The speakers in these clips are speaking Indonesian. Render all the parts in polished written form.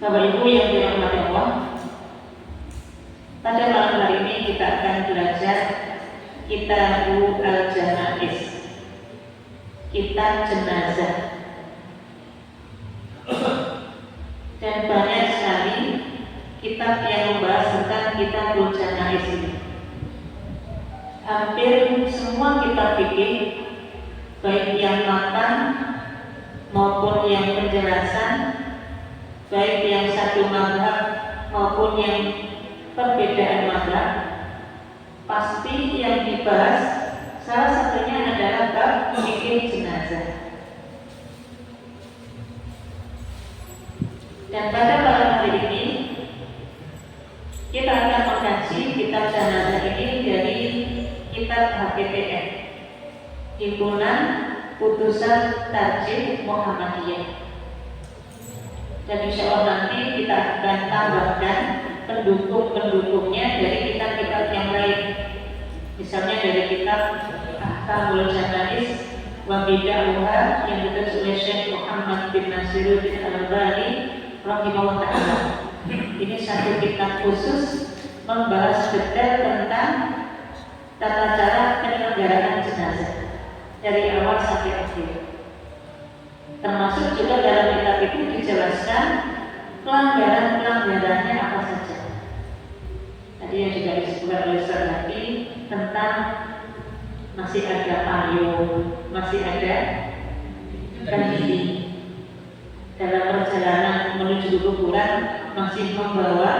Bapak Ibu yang dirahmati Allah, pada malam hari ini kita akan belajar Kitabul Janaiz, kitab jenazah. Dan banyak sekali kitab yang membahas tentang Kitabul Janaiz ini. Hampir semua kitab fikih, baik yang matang maupun yang penjelasan, baik yang satu mazhab maupun yang perbedaan mazhab, pasti yang dibahas salah satunya adalah bab fikih jenazah. Dan pada malam hari ini kita akan mengkaji kitab jenazah ini dari kitab HPTN, Himpunan Putusan Tarjih Muhammadiyah. Dan insya Allah nanti kita akan tambahkan pendukung-pendukungnya dari kitab-kitab yang lain. Misalnya dari kitab Ahkamul Janaiz wa Bid'ah yang ditulis oleh Syekh Muhammad bin Nasiruddin Al-Albani rahimahullah ta'ala. Ini satu kitab khusus membahas detail tentang tata cara penyelenggaraan jenazah dari awal sampai akhir. Termasuk juga dalam kitab itu dijelaskan pelanggaran-pelanggarannya apa saja. Tadi yang juga disebutkan oleh Ustaz tadi tentang masih ada payung, masih ada kendi dalam perjalanan menuju kuburan, masih membawa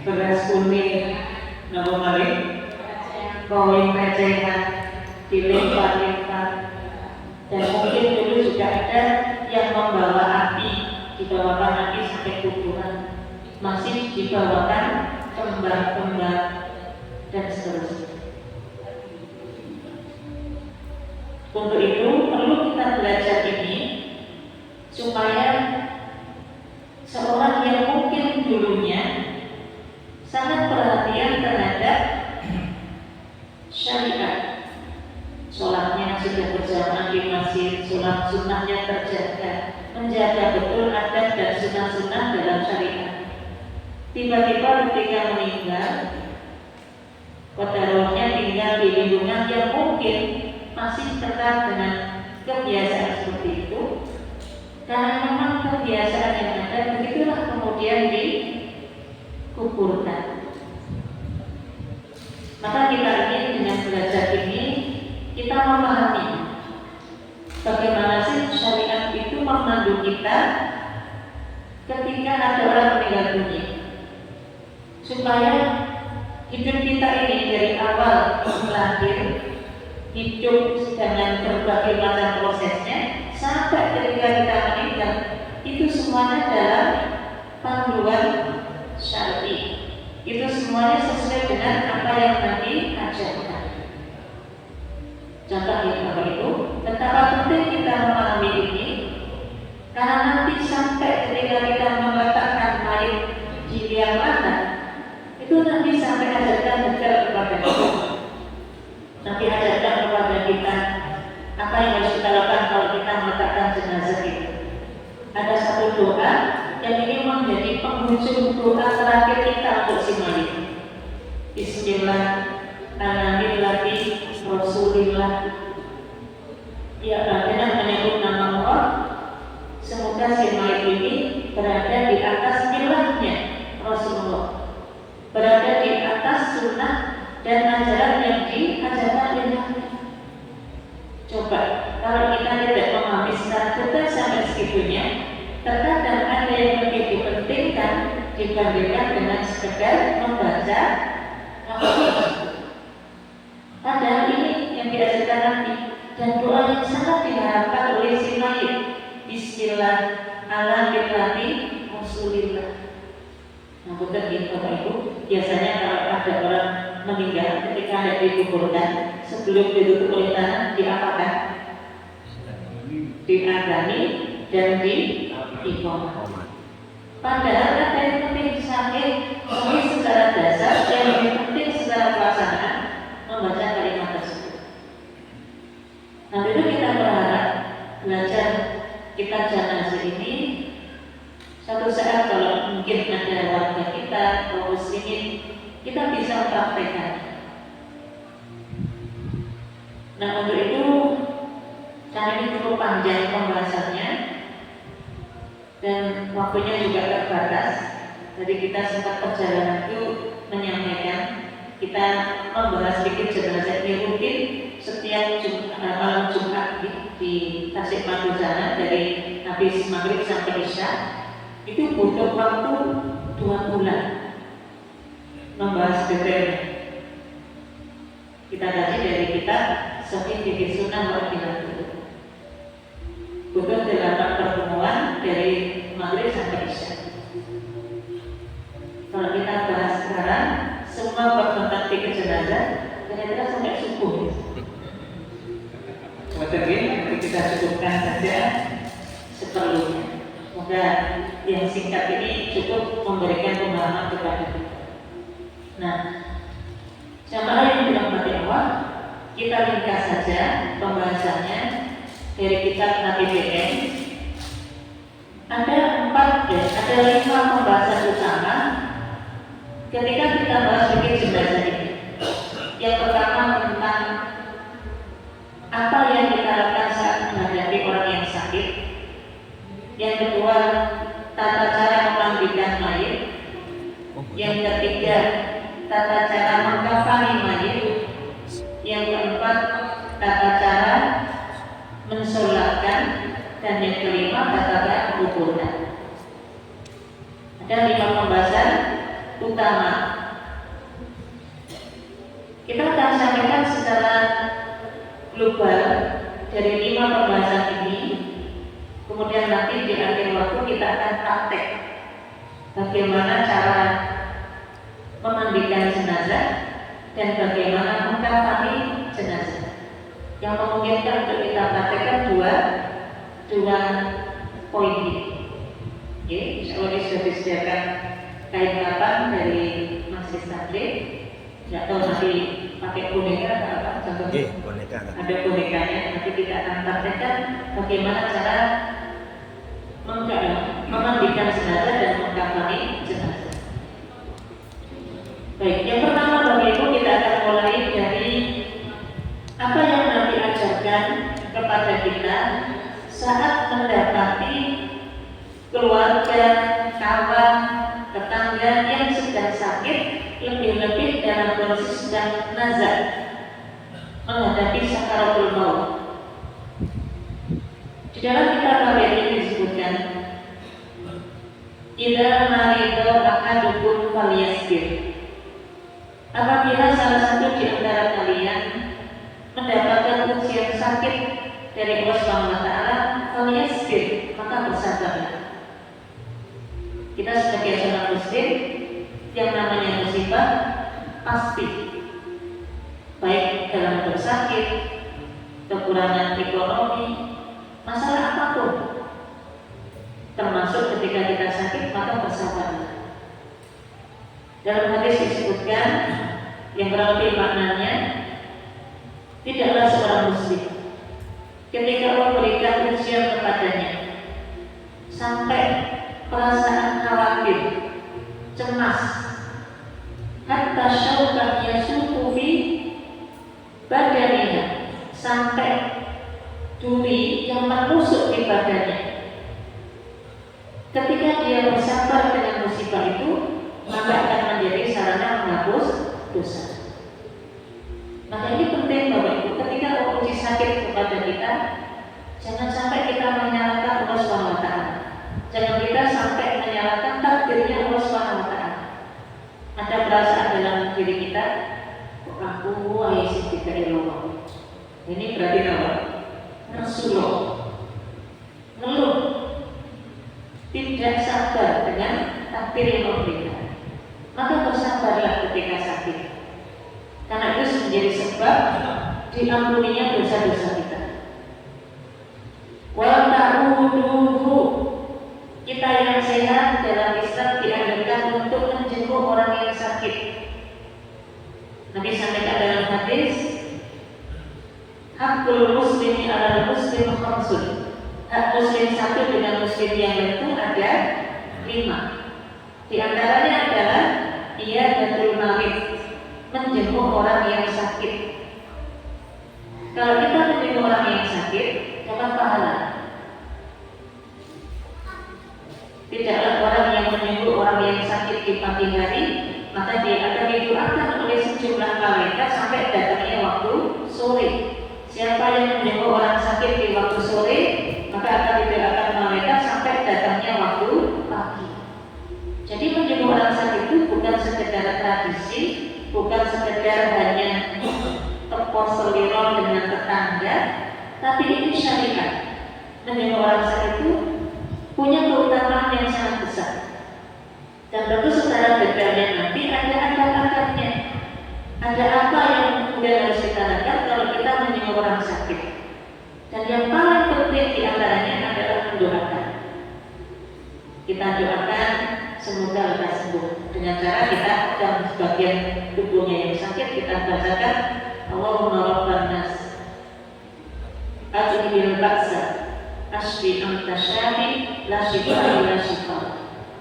beras kuning, nama malik, koin recehan, dilempar-lempar. Dan mungkin dulu juga ada yang membawa api, dibawakan api sampai kuburan, masih dibawakan kembang-kembang dan seterusnya. Untuk itu perlu kita belajar ini supaya seorang yang mungkin dulunya sangat perhatian terhadap syariat, sholatnya sudah berjamaah di masjid, sholat sunnahnya terjaga, menjaga betul adab dan sunnah-sunnah dalam syariat. Tiba-tiba ketika meninggal, qadarullah tinggal di lingkungan yang mungkin masih tetap dengan kebiasaan seperti itu. Karena memang kebiasaan yang ada, begitulah kemudian dikuburkan. Maka kita ingin dengan belajar ini kita memahami bagaimana sih syariat itu memandu kita ketika ada orang meninggal dunia, supaya hidup kita ini dari awal lahir, hidup dengan berbagai macam prosesnya sampai ketika kita meninggal, itu semuanya dalam panduan syar'i. Itu semuanya sesuai dengan apa yang Nabi ajarkan. Contohnya Bapak Ibu, betapa penting kita memahami ini, karena nanti sampai ketika kita meletakkan mayat di liang lahat, itu nanti sampai ajarkan detail kepada kita. Nanti ajarkan kepada kita apa yang harus kita lakukan kalau kita meletakkan jenazah itu. Ada satu doa yang ini menjadi penghujung doa terakhir kita untuk si mayit. Bismillah, alhamdulillah, Rasulillah. Ya, dengan menyebut nama Allah, semoga si mayit ini berada di atas milahnya Rasulullah, berada di atas sunnah dan ajaran yang diajarkan oleh Nabi. Coba, kalau kita tidak memahami secara detail sampai segitunya, terkadang ada yang lebih dipentingkan dibandingkan dengan sekedar membaca padahal ini yang diajarkan Nabi dan doa yang sangat diharapkan oleh si mayit. Bismillah, alhamdulillah, Rasulillah. Nah, bukan gitu Bapak Ibu. Biasanya kalau ada orang meninggal ketika ada dikuburkan, sebelum ditutup oleh tanah, diapakan? Diadani dan diiqamah. Padahal ada yang penting sakit, ini secara dasar, yang lebih penting secara pelaksanaan membaca kalimat tersebut. Nah, itu kita berharap belajar kitab jenazah ini suatu saat kalau mungkin ada warga kita atau muslimin, kita bisa praktekkan. Nah, untuk itu karena ini cukup panjang pembahasannya dan waktunya juga terbatas, jadi kita sempat perjalanan itu menyampaikan kita membahas sedikit jenazah ini rutin setiap malam Jumat di Tasikmalaya sana, dari habis maghrib sampai isya. Itu butuh waktu 2 bulan membahas detailnya. Kita kaji dari kitab Sahih Fikih Sunnah wa Qiyamul. Butuh 8 pertemuan dari maghrib sampai isya. Kalau kita bahas sekarang semua bab tentang fikih jenazah kira-kira sampai subuh. Mungkin nanti kita cukupkan saja seperlunya. Semoga yang singkat ini cukup memberikan pemahaman kepada kita. Nah, jamaah yang dirahmati Allah, kita ringkas saja pembahasannya dari kitab Nabi BN. Ada 5 pembahasan utama ketika kita bahas fikih jenazah ini. Yang pertama tentang apa yang kita lakukan saat menghadapi orang yang sakit. Yang kedua, tata cara memandikan mayit. Yang ketiga, tata cara mengkafani mayit. Yang keempat, tata cara mensolatkan. Dan yang kelima, tata cara menguburkan. Ada 5 pembahasan utama. Kita akan sampaikan secara global dari 5 pembahasan ini. Kemudian nanti di akhir waktu kita akan praktek bagaimana cara memandikan jenazah dan bagaimana mengkafani jenazah. Yang memungkinkan untuk kita praktekkan dua poin ini. Oke, insyaallah sudah disediakan kain kapan dari Masjid Tabligh. Tidak tahu nanti pakai boneka atau apa? Contohnya boneka. Ada bonekanya. Nanti kita akan praktekkan bagaimana cara memandikan jenazah dan mengkafani jenazah. Baik, yang pertama Bapak Ibu, kita akan mulai dari apa yang Nabi ajarkan kepada kita saat mendapati keluarga, kawan, tetangga yang sedang sakit, lebih-lebih dalam kondisi sedang nazar menghadapi sakaratul maut. Di dalam kitab ini disebutkan, idza marida ahadukum falyasbir. Apabila salah satu di antara kalian mendapatkan ujian sakit dari Allah Subhanahu wa taala, falyasbir, maka bersabarlah. Kita sebagai seorang muslim, yang namanya musibah pasti, baik dalam bersakit, kekurangan ekonomi, masalah apapun, termasuk ketika kita sakit, maka bersabarlah. Dalam hadis disebutkan yang berarti maknanya, tidaklah seorang muslim ketika Allah berikan ujian kepadanya sampai perasaan khawatir, cemas, hatta syaukat yasuku fi badaniha, sampai duri yang menusuk di badannya. Ketika dia bersabar dengan musibah itu, maka akan menjadi sarana menghapus dosa. Maka ini penting Bapak Ibu, ketika Allah uji sakit kepada kita, jangan sampai kita menyalahkan Allah Subhanahu wa taala. Jangan kita sampai menyalahkan takdirnya Allah Subhanahu wa taala. Ada perasaan dalam diri kita, kok aku sih tidak Allah. Ini berarti apa? Nasuloh, ngeluh, tidak sabar dengan takdir yang Allah berikan. Maka bersabarlah ketika sakit, karena itu menjadi sebab diampuninya dosa-dosa kita. Wa ta'uduhu, kita yang sehat dalam Islam dianjurkan untuk menjenguk orang yang sakit. Nabi sampaikan dalam hadis, hakul muslimi ala muslim khamsun. Hak muslim satu dengan muslim yang lain itu ada 5. Di antaranya adalah iyadatul marid, menjenguk orang yang sakit. Kalau kita menjenguk orang yang sakit, dapat pahala. Tidaklah orang yang menjenguk orang yang sakit di pagi hari, maka dia akan didoakan oleh sejumlah malaikat sampai datangnya waktu sore. Siapa yang menjenguk orang sakit di waktu sore, maka akan didoakan malaikat sampai datangnya waktu pagi. Jadi menjenguk orang sakit itu bukan sekedar tradisi, bukan sekedar hanya tepos selirol dengan tetangga, tapi ini syariat. Menjenguk orang sakit itu punya keutamaan yang sangat besar. Dan tentu secara detailnya nanti ada akar-akarnya. Ada apa yang kemudian harus kita lakukan kalau kita menjenguk orang sakit. Dan yang paling penting di antaranya adalah mendoakan. Kita doakan semoga lekas sembuh. Dengan cara kita dalam sebagian tubuhnya yang sakit kita bacakan Allahumma rabban nas adhibil ba'sa asfi anta syafi la shifa illa shifa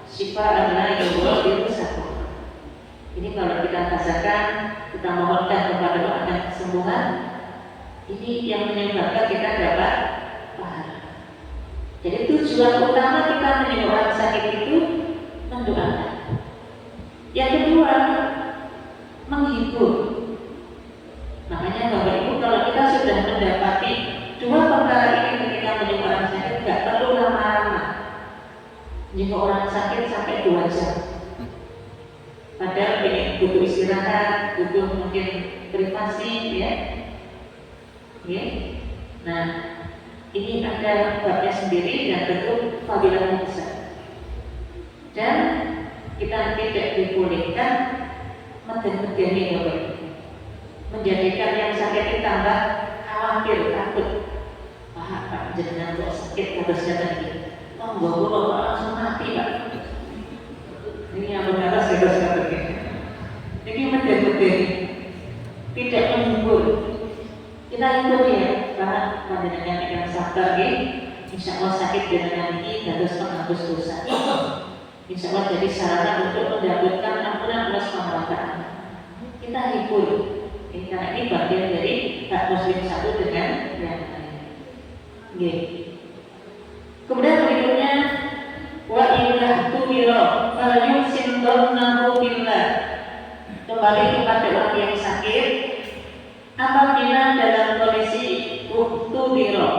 shifa'an la yughadiru saqama. Ini kalau kita bacakan, kita mohonkan kepada Allah akan kesembuhan, ini yang menyebabkan kita dapat pahala. Jadi tujuan utama kita menjenguk orang sakit itu mendoakan. Yang kedua, menghibur. Makanya Bapak Ibu, kalau kita sudah mendapati dua perkara ini ketika menjenguk orang sakit, nggak perlu lama-lama. Menjenguk orang sakit sampai 2 jam. Padahal pengen butuh istirahat, butuh mungkin privasi, ya. Nah, ini ada babnya sendiri dan tentu fadilahnya besar. Dan kita tidak dibolehkan meden-medeni Bapak Ibu, menjadikan yang sakit ditambah khawatir, takut. Pak jenengan kok sakit harusnya tadi. Bawa Pak langsung mati Pak. Ini yang benar saya begini. Ini meden-medeni, tidak menghibur. Kita hibur ya, karena panjenengan yang sabar ya. Insya Allah sakit dengan ini harus menghapus dosa. Insya Allah jadi sarana untuk mendapatkan ampunan Allah SWT. Kita hibur. Karena ini bagian dari hak muslim satu dengan yang lain. Kemudian berikutnya wa ilah tumiro fal yusin dhannahu billah. Kembali kepada orang yang sakit, apabila dalam kondisi tumiro,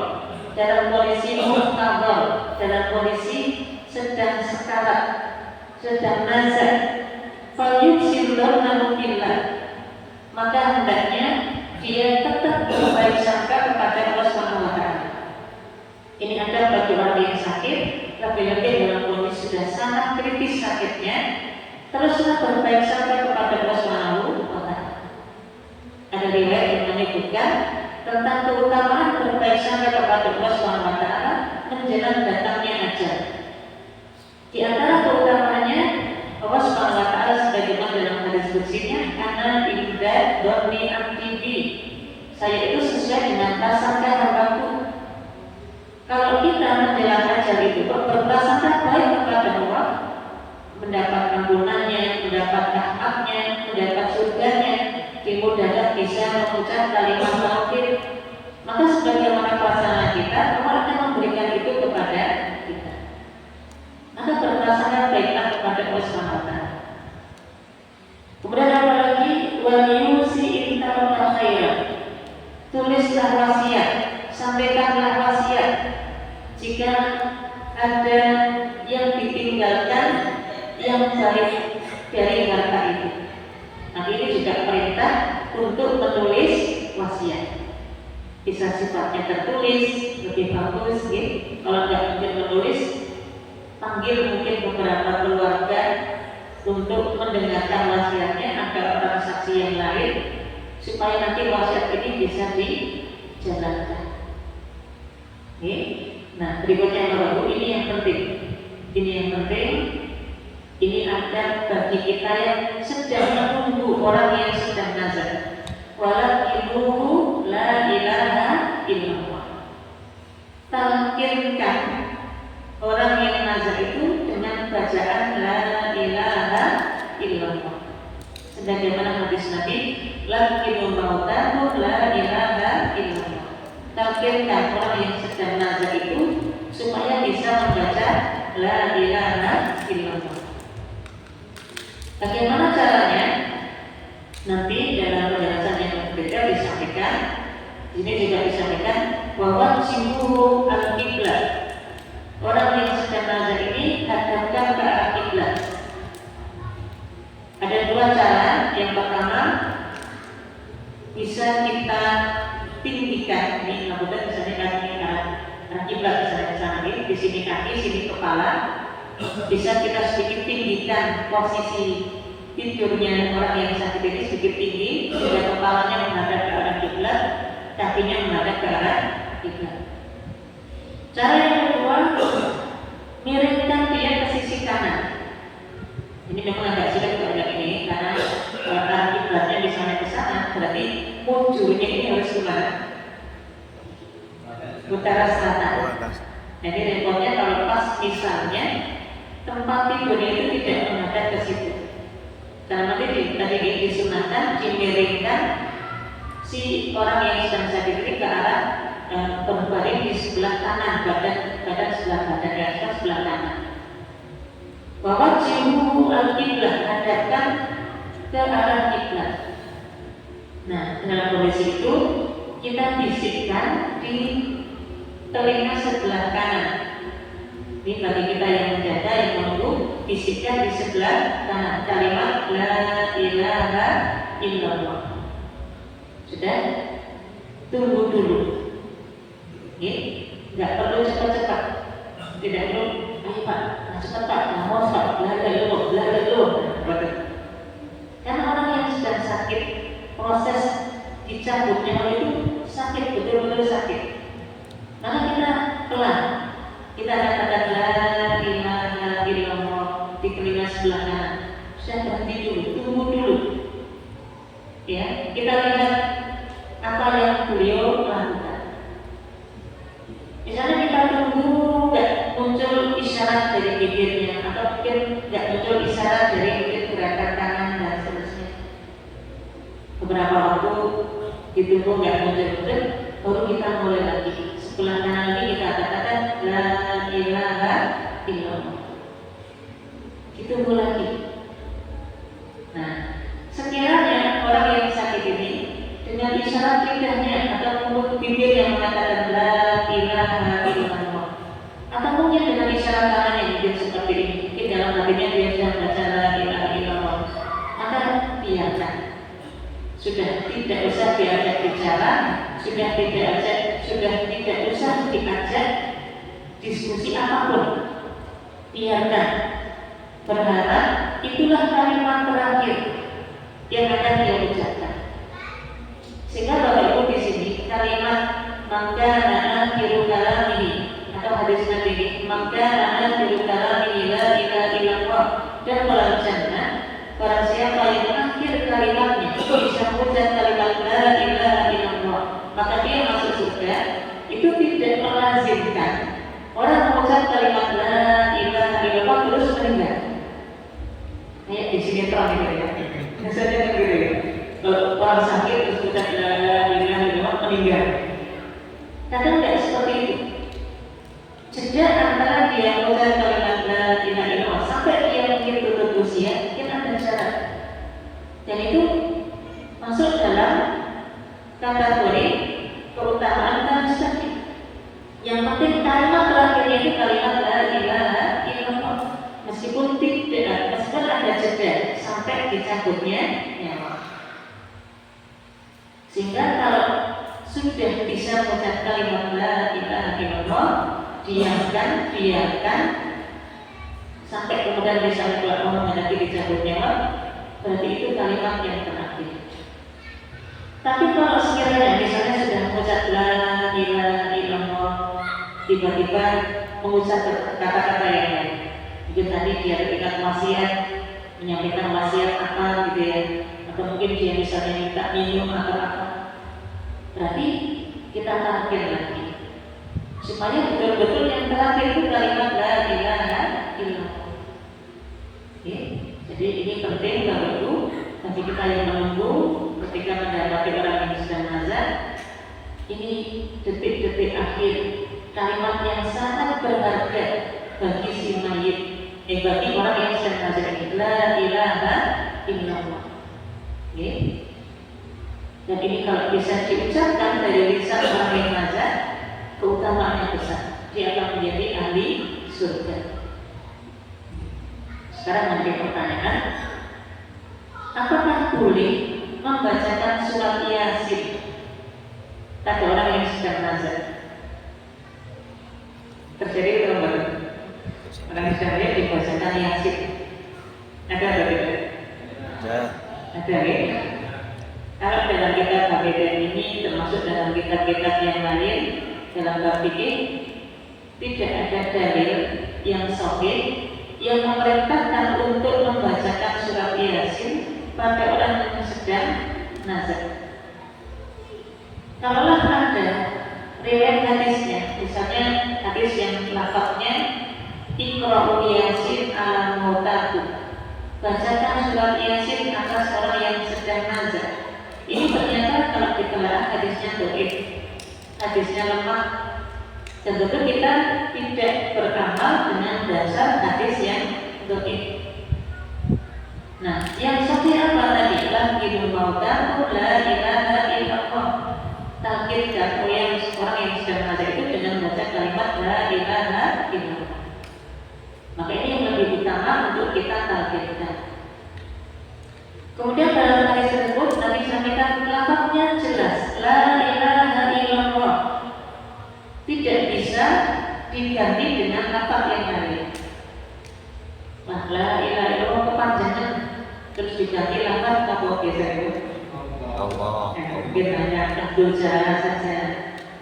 dalam kondisi muhtadar, dalam kondisi sedang sekarat, sedang nazar, fal yusin dhannahu billah, maka hendaknya dia tetap berbaik sangka kepada Allah SWT. Ini ada bagi orang yang sakit, lebih-lebih dalam kondisi sudah sangat kritis sakitnya, teruslah berbaik sangka kepada Allah SWT. Ada riwayat yang menyebutkan tentang keutamaan berbaik sangka kepada Allah SWT menjelang datangnya ajal. Di antara keutamaannya, Allah SWT sebagaimana dalam hadis qudsinya, ana inda dhanni abdi bi, saya itu sesuai dengan prasangka hambaku. Kalau kita menjelang ajal itu berprasangka baik kepada Allah, mendapat ampunannya, mendapat rahmatnya, mendapat surganya, dimudahkan bisa mengucap kalimat tauhid, maka sebagaimana prasangka kita, Allah akan memberikan itu kepada kita. Maka berprasangka baiklah kepada Allah SWT. Kemudian apa lagi? Waliyusi intaraka khairan, tulislah wasiat, sampaikanlah wasiat jika ada yang ditinggalkan yang baik dari harta itu. Nah, ini juga perintah untuk menulis wasiat. Bisa sifatnya tertulis, lebih bagus, gitu. Kalau tidak mungkin menulis, panggil mungkin beberapa keluarga untuk mendengarkan wasiatnya, agar orang saksi yang lain, supaya nanti wasiat ini bisa dijalankan. Nah, berikutnya Bapak Ibu, ini yang penting. Ini yang penting. Ini ada bagi kita yang sedang menunggu orang yang sedang nazar. Walakinuhu la ilaha illallah. Talqinkan orang yang nazar itu dengan bacaan menterakhirkan orang yang sedang nazar itu supaya bisa membaca la ilaha illallah. Bagaimana caranya? Nanti dalam penjelasan yang berbeda disampaikan. Ini juga disampaikan bahwa simbol al-qiblat. Orang yang sedang nazar ini hadapkan ke arah kiblat. Ada dua cara. Yang pertama, bisa kita tinggikan. Ini kemudian misalnya kaki arah kiblat, misalnya ke sana ini, di sini kaki, sini kepala. Bisa kita sedikit tinggikan posisi tidurnya orang yang sakit ini sedikit tinggi, sehingga kepalanya menghadap ke arah kiblat, kakinya menghadap ke arah kiblat. Cara yang kedua, miringkan dia ke sisi kanan. Ini memang agak sulit untuk yang ini karena arah kiblatnya di sana ke sana, berarti mujurnya ini harus kemana? Utara selatan. Jadi repotnya kalau pas misalnya tempat tidurnya itu tidak menghadap ke situ. Karena nanti tadi disunahkan dimiringkan si orang yang sedang sakit ini ke arah berbaring di sebelah kanan, badan sebelah badan di atas sebelah kanan. Bahwa jiwu al-qiblat, hadapkan ke arah kiblat. Nah, dalam kondisi itu kita bisikkan di telinga sebelah kanan. Ini bagi kita yang menjaga, yang menunggu, bisikkan di sebelah kanan kalimat la ilaha illallah. Sudah? Tunggu dulu. Nggak perlu cepat-cepat. Tidak perlu, ayo Pak, cepat Pak, mau Pak, belajar dulu. Karena orang yang sedang sakit, proses dicabutnya itu sakit, betul-betul sakit. Maka kita pelan, kita katakan la ilaha illallah di telinga sebelah kanan. Sudah berhenti dulu, tunggu dulu. Ya, kita lihat apa yang beliau lakukan. Misalnya kita tunggu nggak muncul isyarat dari bibirnya, atau mungkin nggak muncul isyarat dari mungkin gerakan tangan dan seterusnya. Beberapa waktu ditunggu nggak muncul, baru kita mulai lagi. Sebelah kanan ini kita katakan la ilaha illallah. Ditunggu lagi. Nah, sekiranya orang yang sakit ini dengan isyarat lidahnya atau mulut bibir yang mengatakan la ilaha illallah, atau mungkin dengan isyarat tangan yang mungkin seperti ini, mungkin dalam hatinya dia sedang baca la ilaha illallah, maka biarkan. Sudah tidak usah diajak bicara, sudah tidak usah diajak diskusi apapun. Biarkan. Berharap itulah kalimat terakhir yang akan dia ucapkan. Sehingga Bapak Ibu di sini kalimat mangkana akhiru kalamihi atau hadis Nabi ini mangkana akhiru kalamihi la ilaha illallah dan melal jannah. Barang siapa yang akhir kalimatnya bisa mengucap kalimat la ilaha illallah, maka dia masuk surga. Itu tidak melazimkan orang mengucap kalimat la ilaha illallah terus meninggal. Kayak di sini terang gitu ya. Misalnya kan gitu ya. Kalau orang sakit terus mengucap la ilaha illallah meninggal. Kadang nggak seperti itu. Jeda antara dia mengucap kalimat la ilaha illallah sampai dia mungkin tutup usia, mungkin ada syarat. Dan itu masuk dalam kategori keutamaan kasus sakit. Yang penting kalimat terakhirnya itu kalimat la ilaha illallah. Meskipun ada jeda sampai dicabutnya nyawa. Sehingga kalau sudah bisa mengucap kalimat la ilaha illallah, biarkan sampai kemudian bisa menghadapi dicabut nyawa, berarti itu kalimat yang terakhir. Tapi kalau sekiranya misalnya sudah mengucap la ilaha illallah, tiba-tiba mengucap kata-kata yang lain, mungkin tadi dia ketika wasiat menyampaikan wasiat apa gitu ya, atau mungkin dia misalnya minta minum atau apa, berarti kita tampil lagi supaya betul-betul yang terakhir itu kalimat la ilaha illallah. Jadi ini penting Bapak Ibu, bagi kita yang menunggu ketika mendapati orang yang sedang nazar, Ini detik-detik akhir, kalimat yang sangat berharga bagi si mayit, bagi orang yang sedang nazar ini. La ilaha illallah. Okay. Dan ini kalau bisa diucapkan dari lisan orang yang nazar, keutamaannya besar. Dia akan menjadi ahli surga. Sekarang menjadi pertanyaan, apakah boleh membacakan surat Yasin pada orang yang sedang nazar? Terjadi atau enggak? Orang yang sedang nazar dibacakan Yasin. Ada atau tidak? Ada ya? Kalau dalam kitab Hakikat ini termasuk dalam kitab-kitab yang lain dalam bab fikih, tidak ada dalil yang sahih yang memerintahkan untuk membacakan surat Yasin pada orang yang sedang nazar. Kalaulah ada riwayat hadisnya, misalnya hadis yang lafaznya Iqra'u Yasin ala mautakum, bacakan surat Yasin atas orang yang sedang nazar. Ini ternyata kalau ditelaah hadisnya dhaif, hadisnya lemah, dan tentu kita tidak beramal dengan dasar hadis yang dhaif. Nah, yang sahih apa tadi? Lahidul mautakum la ilaha illallah. Talqinkan orang yang sedang nazar itu dengan baca kalimat la ilaha illallah. Maka ini yang lebih utama untuk kita talqinkan. Kemudian dalam hadis tersebut Nabi sampaikan lafaznya jelas, la ilaha illallah, tidak bisa diganti dengan lafaz yang lain. Nah, la ilaha illallah kepanjangan terus diganti lafaz apa biasa itu? Allah. Mungkin hanya Abdul Jalal saja,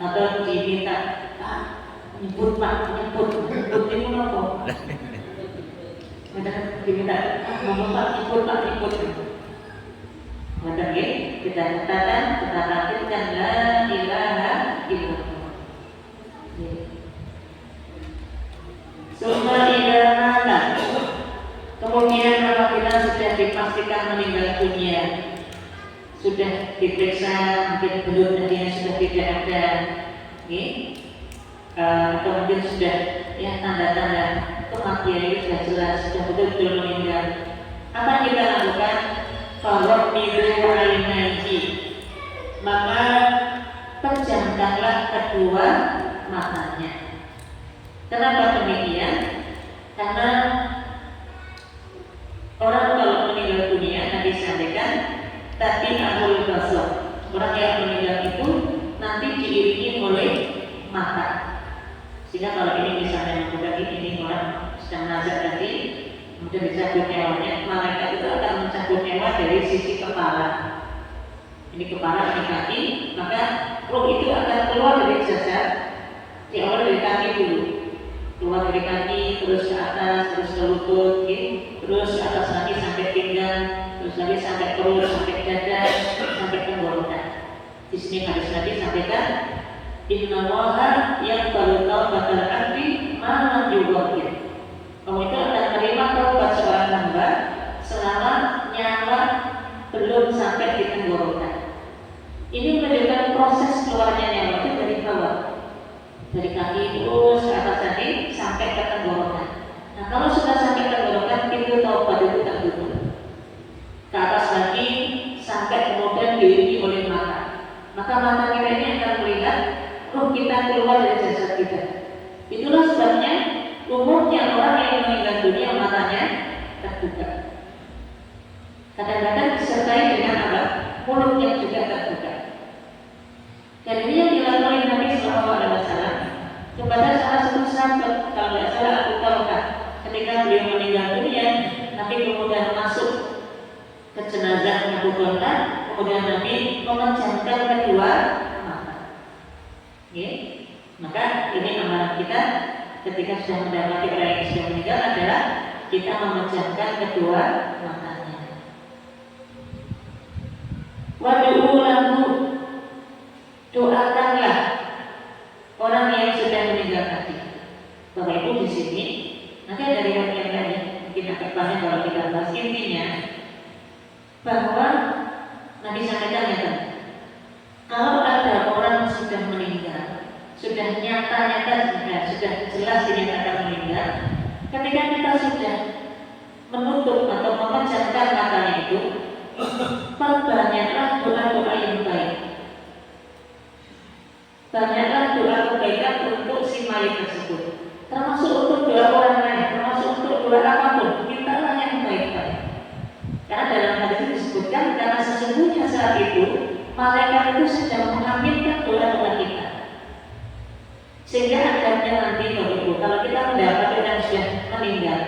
atau diminta nyebut ini apa? Ada diminta ngomong Pak nyebut. Maka kita katakan la ilaha illallah. Summa idza mata. Kemudian apabila sudah dipastikan meninggal dunia, sudah diperiksa mungkin belum tadinya sudah tidak ada, atau mungkin sudah ya tanda-tanda kematian itu sudah jelas, sudah betul-betul meninggal. Apa yang kita lakukan? Kalau miru ainaihi, maka pejamkanlah kedua matanya. Kenapa demikian? Karena orang kalau meninggal dunia nanti disampaikan tapi ahul basar, orang yang meninggal itu nanti diiringi oleh mata. Sehingga kalau ini misalnya menggunakan ini orang sedang nazar tadi, kemudian dicabut nyawanya, malaikat itu akan mencabut nyawa dari sisi kepala. Ini kepala, ini kaki, maka roh itu akan keluar dari jasad, diawali dari kaki dulu, keluar dari kaki, terus ke atas, terus ke lutut, terus ke atas lagi sampai pinggang, terus lagi sampai perut, sampai dada, sampai tenggorokan. Di sini hadis Nabi sampaikan, Inna Allaha yang baru tahu bakal abdi malam yuwakir. Kamu itu akan menerima taubat seorang hamba selama nyawa belum sampai di tenggorokan. Ini menunjukkan proses keluarnya nyawa itu dari bawah, dari kaki terus ke atas tadi sampai ke tenggorokan. Nah, kalau sudah sampai tenggorokan, pintu taubat itu tertutup. Ke atas lagi sampai kemudian diiringi oleh mata. Maka mata kita ini akan melihat roh kita keluar dari jasad kita. Itulah sebabnya umumnya orang yang meninggal dunia matanya terbuka. Kadang-kadang disertai dengan apa? Mulutnya juga terbuka. Dan ini yang dilakukan oleh Nabi SAW kepada salah satu sahabat, kalau tidak salah Abu Talha, ketika beliau meninggal dunia, Nabi kemudian masuk ke jenazah Abu Talha, kemudian Nabi memejamkan kedua mata. Maka ini amalan kita ketika sudah mendapati orang yang sudah meninggal adalah kita memejamkan kedua matanya. Wadu'u lahu, doakanlah orang yang sudah meninggal tadi. Bapak Ibu di sini nanti ada riwayat yang lain, mungkin agak banyak kalau kita bahas intinya bahwa Nabi sampaikan ya, kalau ada orang sudah sudah nyata-nyata, sudah jelas dinyatakan meninggal, ketika kita sudah menutup atau memejamkan matanya itu, perbanyaklah doa-doa yang baik. Banyaklah doa kebaikan untuk si mayit tersebut, termasuk untuk doa orang lain, termasuk untuk doa apapun, mintalah yang baik-baik. Karena dalam hadis itu disebutkan, karena sesungguhnya saat itu malaikat itu sedang mengaminkan doa-doa kita. Sehingga adanya nanti Ibu, kalau kita mendapati yang sudah meninggal,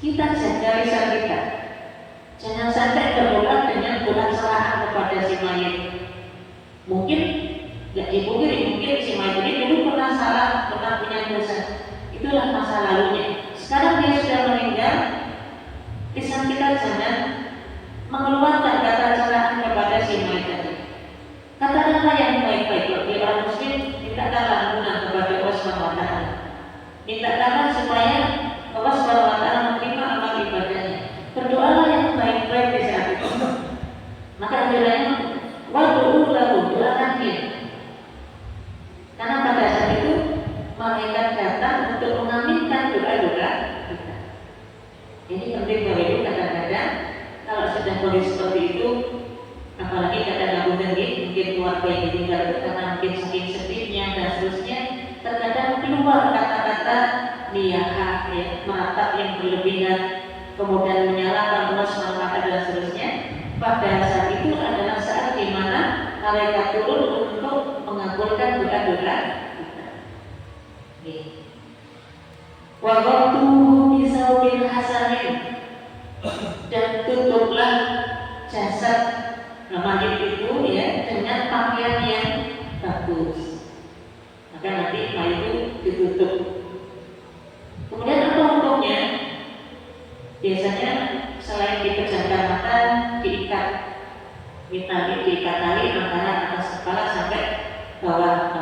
kita jaga lisan kita. Jangan sampai berdoa dengan doa celahan kepada si mayit. Mungkin nggak dipungkiri, mungkin si mayit ini dulu pernah salah, pernah punya dosa. Itulah masa lalunya. Sekarang dia sudah meninggal, lisan kita jangan mengeluarkan kata celahan kepada si mayit tadi. Katakanlah yang baik-baik. Bagi orang Muslim, mintakanlah ampunan kepada Allah SWT. Mintakanlah supaya Allah SWT menerima amal ibadahnya. Berdoalah yang baik-baik di saat itu. Maka doanya wadu'u lahu, doakan dia. Karena pada saat itu malaikat datang untuk mengaminkan doa-doa kita. Ini penting Bapak Ibu, kadang-kadang kalau sudah kondisi seperti itu, apalagi kadang-kadang mungkin keluarga yang ditinggal itu karena mungkin saking sedihnya dan seterusnya, terkadang keluar kata-kata niyahah, ya, meratap yang berlebihan, kemudian menyalahkan Allah SWT dan seterusnya. Pada saat itu adalah saat di mana malaikat turun untuk mengabulkan doa-doa kita. Wa ghatuhu bisawbin hasanin, dan tutuplah jasad mayit itu ya dengan pakaian yang bagus. Maka nanti mayit itu ditutup. Kemudian apa hukumnya? Biasanya selain dipejamkan mata, diikat tali antara atas kepala sampai bawah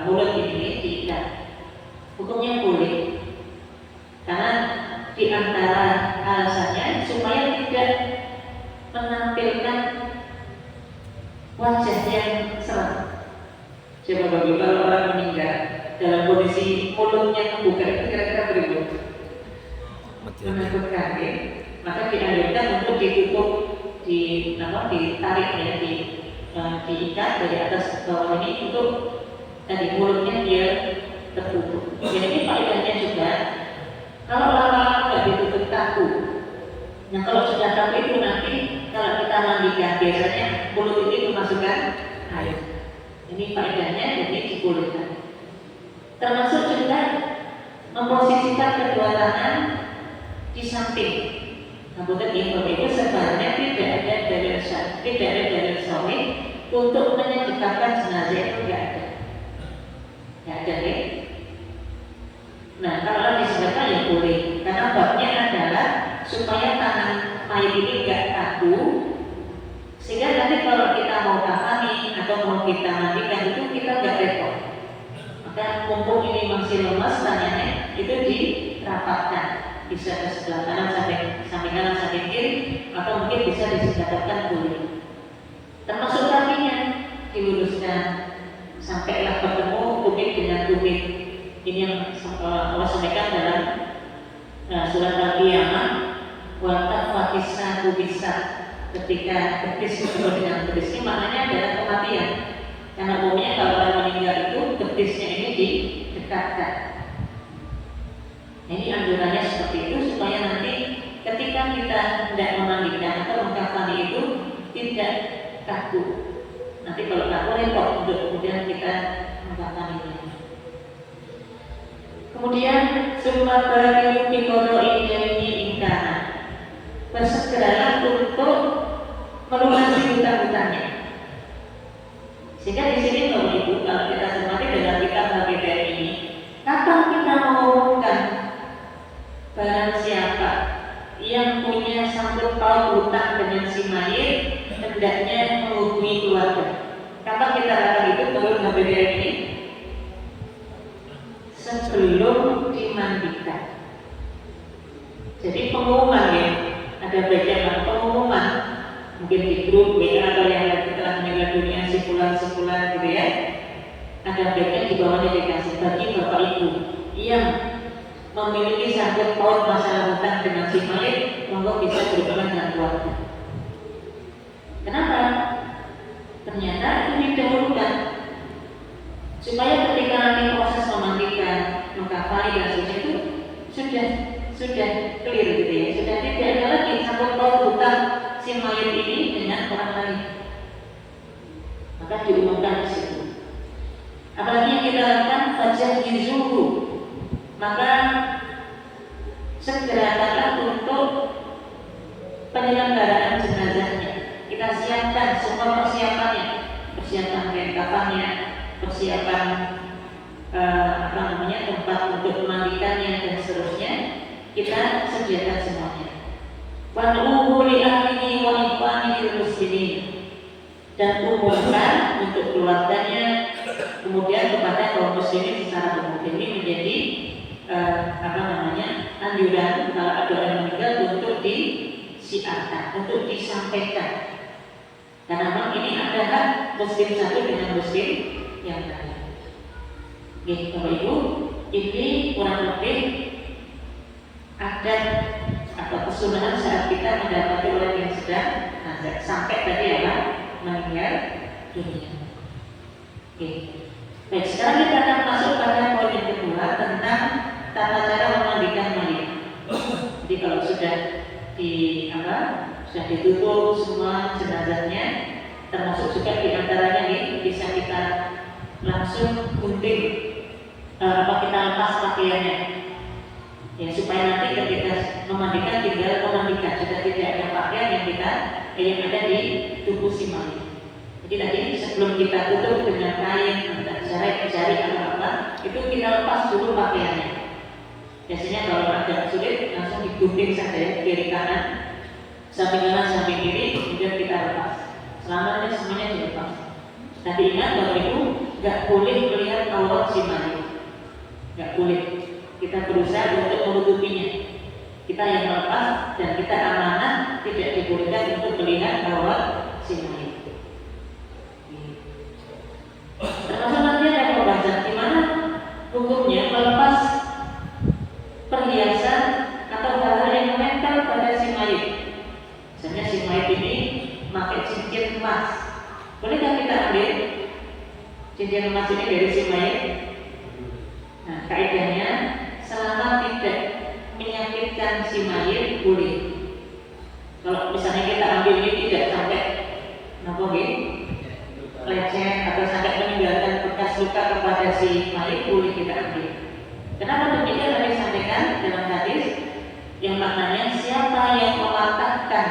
mulut ini diikat. Hukumnya boleh, karena di antara alasannya supaya tidak menampilkan wajah yang seram. Coba bagi kalau orang meninggal dalam kondisi mulutnya terbuka, itu kira-kira berikut menakutkan, ya? Maka dianjurkan untuk ditutup, ditarik ya, diikat dari atas ke bawah ini untuk tadi mulutnya dia tertutup. Jadi faedahnya juga kalau lama-lama nggak ditutup kaku. Nah kalau sudah kaku itu nanti kalau kita mandikan biasanya mulut ini memasukkan air. Ini faedahnya, jadi dibolehkan. Termasuk juga memposisikan kedua tangan di samping. Nah, bukan ini itu sebenarnya tidak ada dalil sahih untuk menyedekahkan jenazah, itu tidak ada, ya. Nah, kalau disebutkan ya boleh, karena babnya adalah supaya tangan mayit ini tidak kaku, sehingga nanti kalau kita mau kafani atau mau kita mandikan itu kita nggak repot. Maka mumpung ini masih lemas tangannya, itu dirapatkan. Bisa ke sebelah kanan samping kanan samping kiri, atau mungkin bisa disedekahkan boleh. Termasuk kakinya diluruskan sampailah bertemu tumit dengan tumit. Ini yang Allah sampaikan dalam surat Al-Qiyamah, wa tafakisa kubisa, ketika betis bertemu dengan betis. Ini maknanya adalah kematian. Karena umumnya kalau orang meninggal itu betisnya ini didekatkan. Ini anjurannya seperti itu supaya nanti ketika kita tidak memandikan atau mengkafani itu tidak kaku. Nanti kalau kaku repot untuk kemudian kita mengkafaninya. Kemudian summa bagi biqada'i ini ingkana, bersegeralah untuk melunasi hutang-hutangnya. Sehingga di sini Bapak Ibu, kalau kita cermati dalam kitab HBDR ini, kapan kita mengumumkan barang siapa yang punya sangkut paut hutang dengan si mayit hendaknya menghubungi keluarga. Kapan kita katakan itu menurut HBDR ini? Sebelum dimandikan. Jadi pengumuman, ya, ada bagian pengumuman, mungkin di grup WA atau yang lain telah meninggal dunia sebulan gitu ya. ada baiknya di bawahnya dikasih bagi bapak ibu yang memiliki sangkut paut masalah hutang dengan si mayit, monggo bisa berhubungan dengan keluarga. Kenapa? Ternyata itu didahulukan supaya ketika nanti proses memandikan, mengkafani dan sebagainya itu sudah clear gitu ya, sudah tidak ada lagi sangkut paut hutang si mayit ini dengan orang lain. Maka diumumkan di situ. Apalagi yang kita lakukan fajah yuzuhu, maka segerakanlah untuk penyelenggaraan jenazahnya. Kita siapkan semua persiapannya, persiapan kafannya, persiapan tempat untuk memandikannya dan seterusnya. Kita sediakan semuanya. Wanuhu li ahlihi wa ikhwanihi muslimin, dan umumkan untuk keluarganya, kemudian kepada kaum muslimin secara umum. Ini menjadi anjuran kalau ada orang meninggal untuk disiarkan, untuk disampaikan. Karena memang ini ada hak muslim satu dengan muslim yang lain. Oke, Bapak Ibu, ini kurang lebih adat atau kesunahan saat kita mendapati orang yang sedang nazar sampai tadi meninggal dunia. Oke. Baik, sekarang kita akan masuk pada poin yang kedua tentang tata cara memandikan mayit. Jadi kalau sudah sudah ditutup semua jenazahnya, termasuk juga diantaranya ini bisa kita langsung gunting kita lepas pakaiannya, ya supaya nanti ketika memandikan tinggal memandikan, sudah tidak ada pakaian yang ada di tubuh si mayit. Jadi tadi sebelum kita tutup dengan kain, jari atau apa, itu kita lepas dulu pakaiannya. Biasanya kalau agak sulit langsung digunting saja ya, kiri kanan, samping kanan, samping kiri, kemudian kita lepas. Selamanya semuanya dilepas. Tapi ingat Bapak Ibu, nggak boleh melihat aurat si mayit, nggak boleh. Kita berusaha untuk menutupinya. Kita yang melepas dan kita amanah, tidak dibolehkan untuk melihat aurat si mayit. Termasuk nanti ada pembahasan di mana hukumnya melepas perhiasan atau hal-hal yang menempel pada si mayit. Misalnya si mayit ini pakai cincin emas, bolehkah kita ambil cincin emas ini dari si mayit? Nah, kaidahnya selama tidak menyakitkan si mayit boleh. Kalau misalnya kita ambil ini tidak sampai lecet atau sampai meninggalkan bekas luka kepada si mayit, boleh kita ambil. Kenapa demikian? Tadi sampaikan dalam hadis yang maknanya siapa yang mematahkan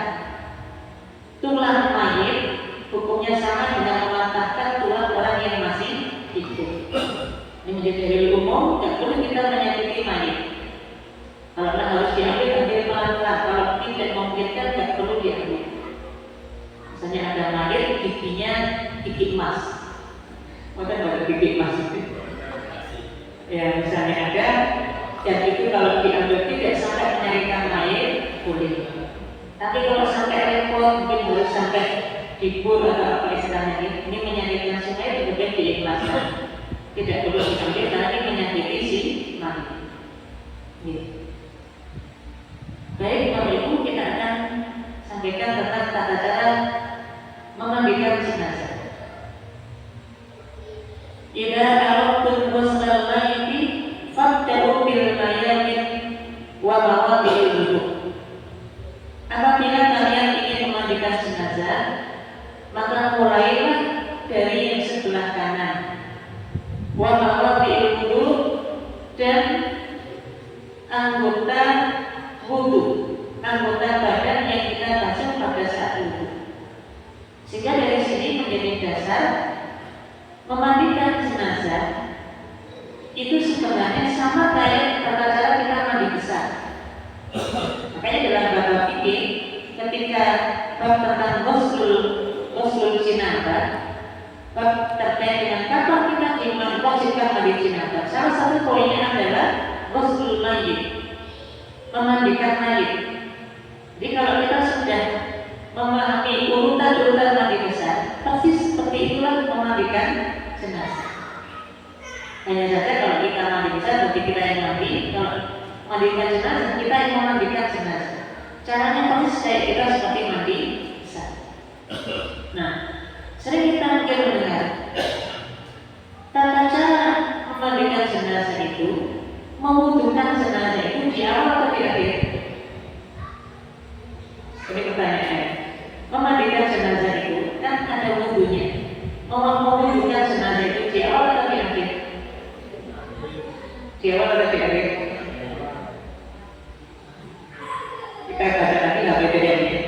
tulang mayit hukumnya sama dengan mematahkan tulang orang yang masih hidup. Ini menjadi dalil umum, tidak boleh kita menyakiti mayit. Kalau harus diambil, ambil pelan-pelan. Kalau tidak memungkinkan, tidak perlu diambil. Misalnya ada mayit giginya gigi emas, maka ada gigi emas itu. Ya misalnya ada, dan itu kalau diambil tidak sampai menyakitkan mayit, boleh. Tapi kalau sampai repot, mungkin harus sampai dibur atau apa istilahnya ini menyakitkan si mayit, kemudian diikhlaskan. Tidak perlu diambil karena ini menyakiti si mayit. Baik, Bapak Ibu, kita akan sampaikan tentang tata cara memandikan jenazah. Idza aradtum ghuslal mayyit fabda'u bil mayyit wa mawadi'il wudu. Apabila kalian ingin memandikan jenazah, maka mulailah dari yang sebelah kanan. Wa mawadi'il wudu, dan anggota wudu, anggota badan yang kita basuh pada saat wudu. Sehingga dari sini menjadi dasar memandikan jenazah itu sebenarnya sama kayak tata cara kita mandi besar. Makanya dalam bab fikih ketika bab tentang ghuslul jenazah, bab terkait dengan kapan kita diwajibkan mandi jenazah, salah satu poinnya adalah ghuslul mayyit, memandikan mayit. Jadi kalau kita sudah memahami urutan mandi besar, persis seperti itulah memandikan jenazah. Hanya saja kalau kita mandi besar berarti kita yang mandi, kalau mandikan jenazah kita yang memandikan jenazah. Caranya persis kayak kita seperti mandi besar. Nah, sering kita mungkin mendengar tata cara memandikan jenazah itu, mewudukan jenazah itu di awal atau di akhir? Ini pertanyaan. Memandikan jenazah itu kan ada wudunya. Mewudukan jenazah itu di awal atau di akhir? Di awal atau di akhir? Kita baca lagi HPTN-nya.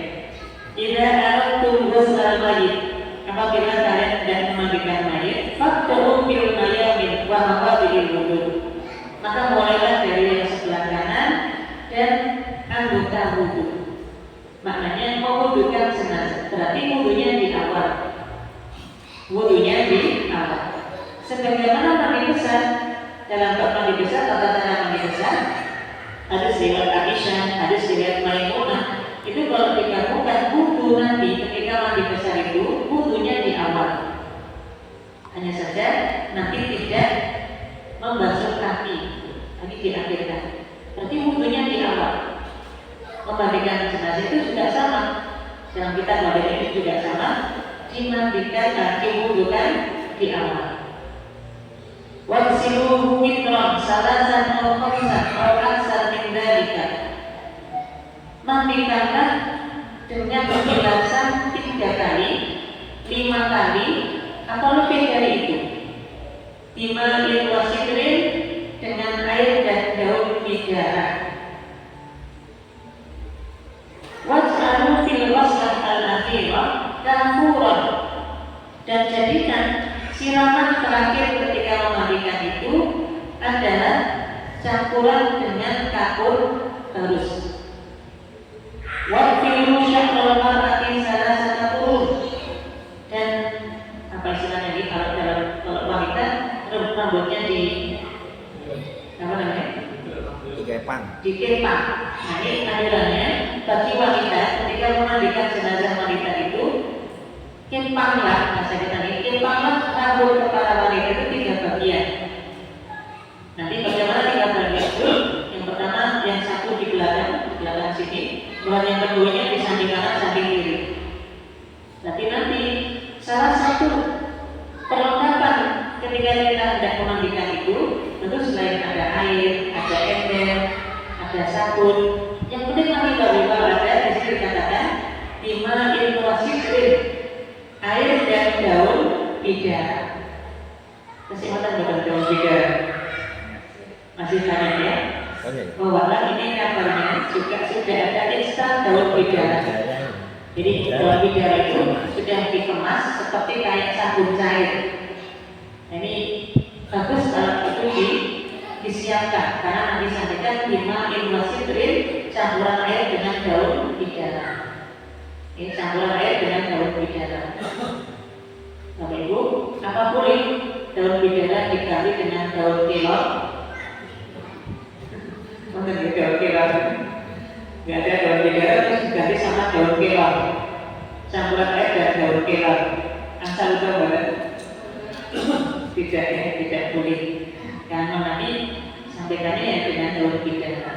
Idza aradtum ghusla mayit, apabila kalian hendak memandikan mayit, faqtu bil mayamin wa maqabil wudu. Maka mulailah dari yang sebelah kanan dan anggota wudu. Maknanya mewudukan jenazah, berarti wudunya di awal. Wudunya di awal. Sebagaimana mandi besar, dalam bab mandi besar, tata cara mandi besar, hadis riwayat Aisyah, hadis riwayat Maimunah, itu kalau digabungkan wudu nanti ketika mandi besar itu wudunya di awal. Hanya saja nanti tidak membasuh kaki, ini diakhirkan. Berarti wudunya di awal. Memandikan jenazah itu juga sama. Dalam kitab mandi ini juga sama. Dimandikan kaki wudukan di awal. Wasiluhu mitron salasan atau khamsan atau aksar min dzalika. Mandikanlah dengan penjelasan 3 kali, 5 kali, atau lebih dari itu. Bima'in wasidrin, dengan air dan daun bidara. Waj'alu fil waslah al-akhirah kafuran, dan jadikan siraman terakhir ketika memandikan itu adalah campuran dengan kafur halus. Wafilu sya'rul mar'ati salasata qurun, dan apa istilahnya ini kalau wanita rambutnya di apa namanya? Dikepang. Nah, ini alirannya bagi wanita ketika memandikan jenazah wanita itu, kepanglah, bahasa kita ini, kepanglah rambut kepala wanita itu 3 bagian. Nanti bagaimana 3 bagian itu? Yang pertama, yang satu di belakang sini, dan yang keduanya di samping kanan, samping kiri. Nanti salah satu perlengkapan ketika kita hendak memandikan itu, tentu selain ada air, ada ember, ada sabun, yang penting nanti kalau ada di sini dikatakan 5 ilmuwasidrin, air dan daun bidara. Kesempatan bukan daun bidara, masih banyak ya. Bahwa ini kabarnya juga sudah ada instan daun bidara. Jadi daun bidara itu sudah dikemas seperti kayak sabun cair. Ini bagus kalau itu disiapkan, karena nanti sampaikan 5 ilmuwasidrin, campuran air dengan daun bidara. Ini campuran air dengan daun bidara. Bapak Ibu, apa boleh daun bidara diganti dengan daun kelor? Mungkin daun kelor, nggak ada daun bidara terus diganti sama daun kelor. Campuran air dan daun kelor, asal tahu tidak boleh. Karena nanti sampaikannya ya dengan daun bidara.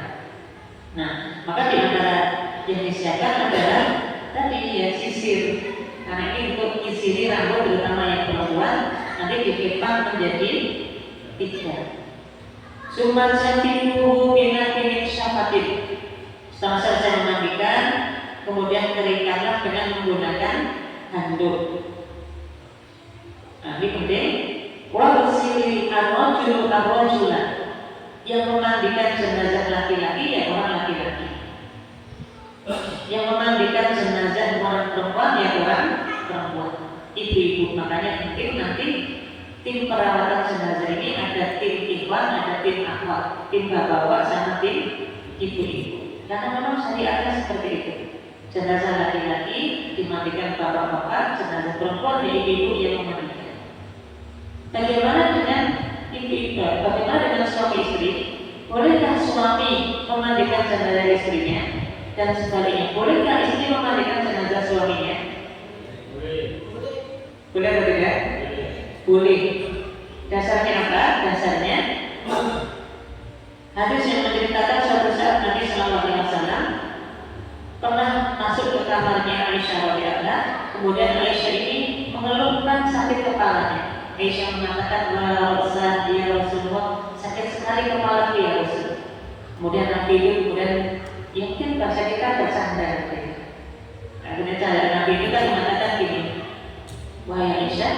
Nah, maka di antara yang disiapkan adalah tadi ya sisir. Karena ini untuk menyisiri rambut terutama yang perempuan, nanti dikepang menjadi 3. Summa syafiquhu binatin syafatin. Setelah selesai memandikan, kemudian keringkanlah dengan menggunakan handuk. Nah, ini penting. Warsili ar-rajulu ar-rajula, yang memandikan jenazah laki-laki ya orang laki-laki, yang memandikan jenazah orang perempuan ya orang perempuan, ibu-ibu. Makanya mungkin nanti tim perawatan jenazah ini ada tim ikhwan, ada tim akhwat, tim bapak sama tim ibu-ibu. Karena memang syariatnya seperti itu. Jenazah laki-laki dimandikan bapak-bapak, jenazah perempuan ya ibu-ibu yang memandikan. Bagaimana dengan ibu-ibu? Bagaimana dengan suami istri? Bolehkah suami memandikan jenazah istrinya? Dan sebaliknya, bolehkah istri memandikan jenazah suaminya? Boleh atau tidak? Boleh. Dasarnya apa? Dasarnya hadis yang menceritakan suatu saat Nabi Sallallahu Alaihi Wasallam pernah masuk ke kamarnya Aisyah radhiyallahu anha. Kemudian Aisyah ini mengeluhkan sakit kepalanya. Aisyah mengatakan, "Wah, ya Rasulullah, sakit sekali kepala ya Rasul." Kemudian Nabi itu yakin bahasa kita bersandar. Akhirnya Nabi itu kan mengatakan gini, "Wahai Aisyah,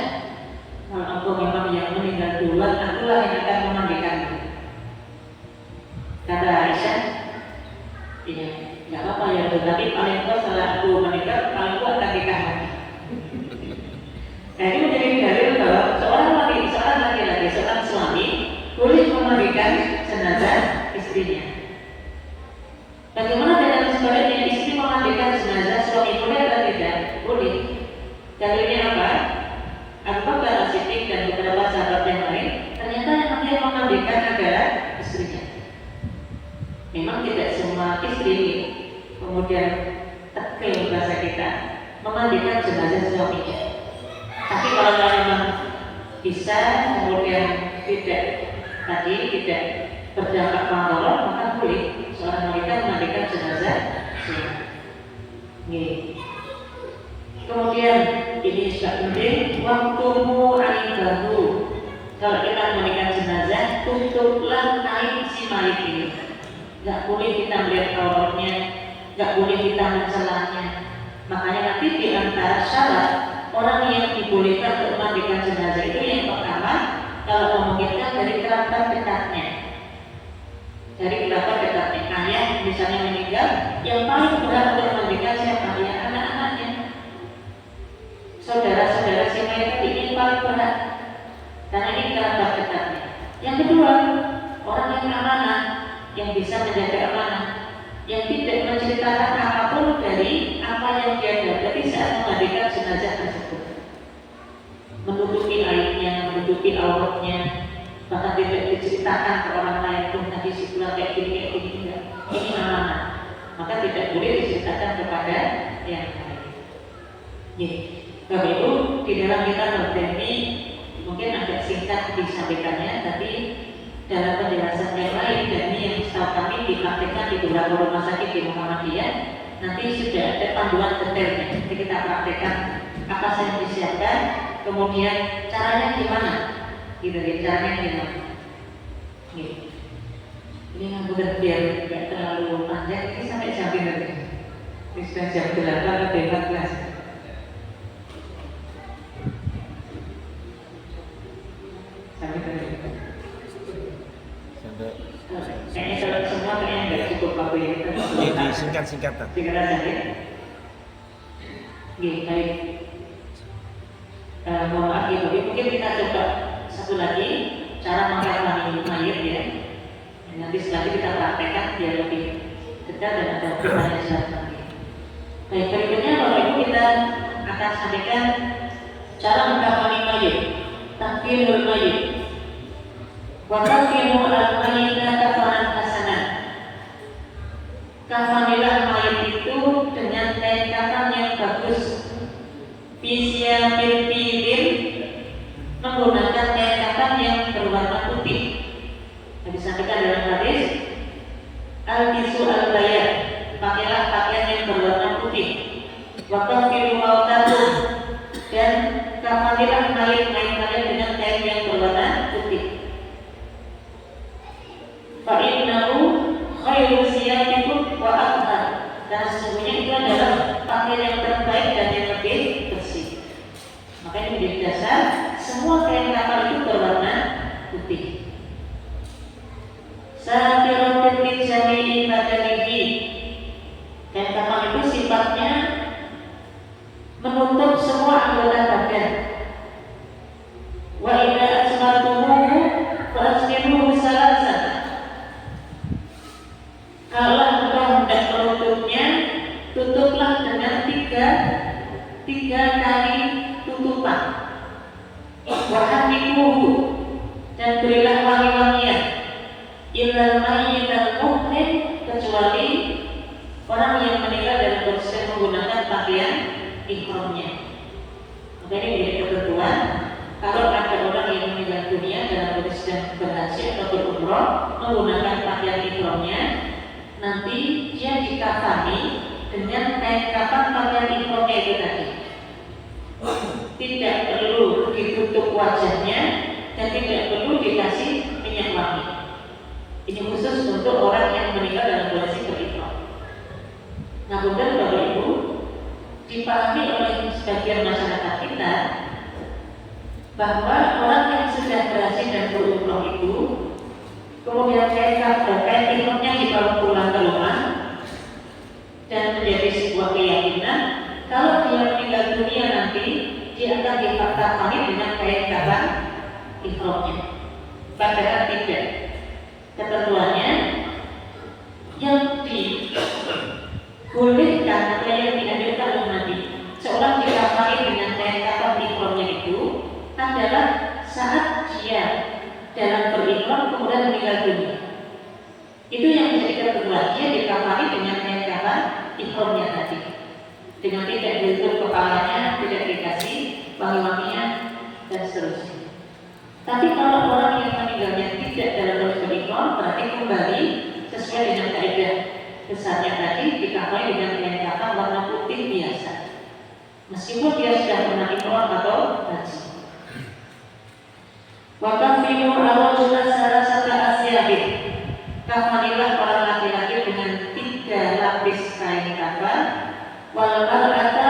kalau engkau memang yang meninggal duluan, akulah yang akan memandikanmu." Kata Aisyah, "Iya, nggak apa-apa ya, tetapi paling tua setelah aku meninggal, paling tua akan nikah lagi." Nah, ini menjadi dalil bahwa seorang laki-laki, seorang suami boleh memandikan jenazah istrinya. Bagaimana dengan sebaliknya, istri memandikan jenazah suami boleh atau tidak? Boleh. Dalilnya apa? Abu Bakar As-Siddiq dan beberapa sahabat yang lain ternyata yang memandikan adalah istrinya. Memang tidak semua istri kemudian tekil bahasa kita memandikan jenazah suaminya. Tapi kalau memang bisa kemudian tidak berdampak mandorot, maka boleh seorang wanita memandikan jenazah suami. Kemudian ini juga penting, waktumu aidahu. Kalau kita memandikan jenazah, tutuplah aib si mayit ini. Gak boleh kita melihat auratnya, gak boleh kita mencelanya. Makanya nanti di antara syarat orang yang dibolehkan untuk memandikan jenazah itu yang pertama, kalau memungkinkan dari kerabat dekatnya. Dari kerabat dekatnya, ayah misalnya meninggal, yang paling berat untuk memandikan siapa? Ya anak-anaknya. Saudara-saudara si mayit ini paling berat, karena ini kerabat dekatnya. Yang kedua, orang yang amanah, yang bisa menjaga amanah, yang tidak menceritakan apapun dari apa yang dia dapati saat memandikan jenazah tersebut, menutupi aibnya, menutupi auratnya, bahkan tidak diceritakan ke orang lain pun tadi si pulang kayak gini enggak. Ini amanah, maka tidak boleh diceritakan kepada yang lain. Bapak Ibu, di dalam kita ini mungkin agak singkat disampaikannya, tapi dalam penjelasan yang lain dan ini yang setahu kami dipraktikkan di beberapa rumah sakit di Muhammadiyah, nanti sudah ada panduan detailnya. Nanti kita praktekkan apa saja yang disiapkan, kemudian caranya gimana, caranya gimana. Ini yang benar biar tidak terlalu panjang, ini sampai jam berapa? Ini sudah jam 8 atau 14. Kayaknya kalau semua kayaknya nggak cukup waktu ya. Ini singkat-singkat. Singkat saja. Baik. Mohon maaf ya, tapi mungkin kita coba satu lagi cara mengkafani mayit ya. Nanti setelah kita praktekkan biar lebih dekat dan ada pertanyaan lagi. Baik, berikutnya Bapak Ibu kita akan sampaikan cara mengkafani mayit, takfirul mayit. Wakafiru al-mayyita kafanan hasanah. Kafanilah mayit itu dengan kain kafan yang bagus. Fisya bil menggunakan kain kafan yang berwarna putih. Disampaikan dalam hadis, al-bisu al-bayat, pakailah pakaian yang berwarna putih. Wakafiru mautahu, dan kafanilah mayit kalian dengan kain yang berwarna putih. Fa'innahu khairu siyabikum wa athhar. Dan sesungguhnya itu adalah pakaian yang terbaik dan yang lebih bersih. Maka ini menjadi dasar semua kain kafan itu berwarna putih. Satirun min jami'i badanihi. Kain kafan itu sifatnya menutup semua anggota badan. Wa idza ajmartumuhu fa aslimuhu salasan. Kalau engkau hendak menutupnya, tutuplah dengan tiga kali tutupan. Wahamimuhu, dan berilah wangi-wangian. Illal mayyital muhrim, kecuali orang yang meninggal dalam proses menggunakan pakaian ihramnya. Maka ini menjadi ketentuan. Kalau ada orang yang meninggal dunia dikafani dengan kain kafan pakaian ihramnya itu tadi. Tidak perlu ditutup wajahnya dan tidak perlu dikasih minyak wangi. Ini khusus untuk orang yang meninggal dalam kondisi berihram. Nah, kemudian Bapak Ibu, dipahami oleh sebagian masyarakat kita bahwa orang yang sudah berhaji dan berumrah itu kemudian kain ihramnya dibawa pulang ke rumah dan menjadi sebuah keyakinan kalau dia meninggal dunia nanti dia akan dikafani dengan kain kafan ihramnya. Padahal tidak. Ketentuannya yang dibolehkan atau yang dianjurkan oleh Nabi seorang dikafani dengan kain kafan ihramnya itu adalah saat dia dalam berihram kemudian meninggal dunia. Itu yang menjadi ketentuan, dia dikafani dengan kain kafan ihramnya tadi, dengan tidak ditutup kepalanya, tidak dikasih wangi-wangian dan seterusnya. Tapi kalau orang yang meninggalnya tidak dalam kondisi berihram, berarti kembali sesuai dengan kaidah besarnya tadi dikafani dengan kain kafan warna putih biasa, meskipun dia sudah pernah ihram atau haji. Wakafilu ar-rajula salasata asyabin. Kafanilah para laki-laki dengan 3 lapis kain kafan. Wal mar'ata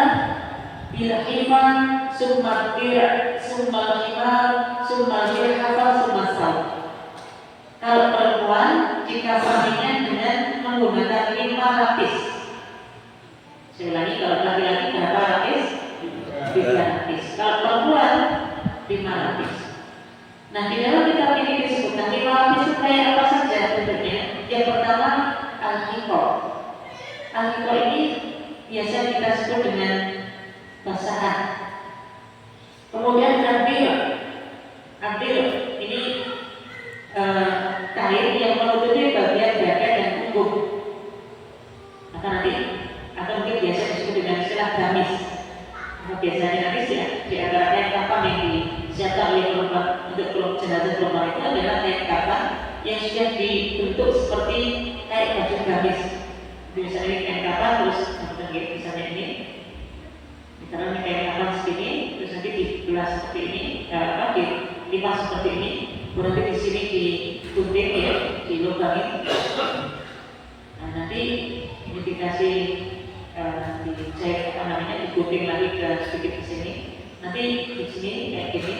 bil khifan summa dir summa khimar summa dirhafal summa saw. Kalau perempuan dikafaninya dengan menggunakan 5 lapis. Saya ulangi, kalau laki-laki berapa lapis? 3 lapis. Kalau perempuan 5 lapis. Nah, di dalam kitab ini disebutkan 5 lapis itu kayak apa saja bentuknya. Yang pertama, al-hiqor. Al-hiqor ini biasa kita sebut dengan basahan. Kemudian adil ini kain yang menutupi bagian dada dan punggung. Maka nanti atau mungkin biasa disebut dengan istilah gamis. Nah, biasanya nanti di antara kain kafan yang disiapkan oleh korban untuk jenazah korban itu adalah kain kafan yang sudah dibentuk seperti kayak baju gamis. Misalnya ini kain kafan terus misalnya ini kain kafan segini, terus nanti dibelah seperti ini, dilipat seperti ini, kemudian di sini digunting ya, dilubangin. Nah, nanti ini dikasih dijahit digunting lagi ke sedikit ke sini. Nanti di sini kayak gini,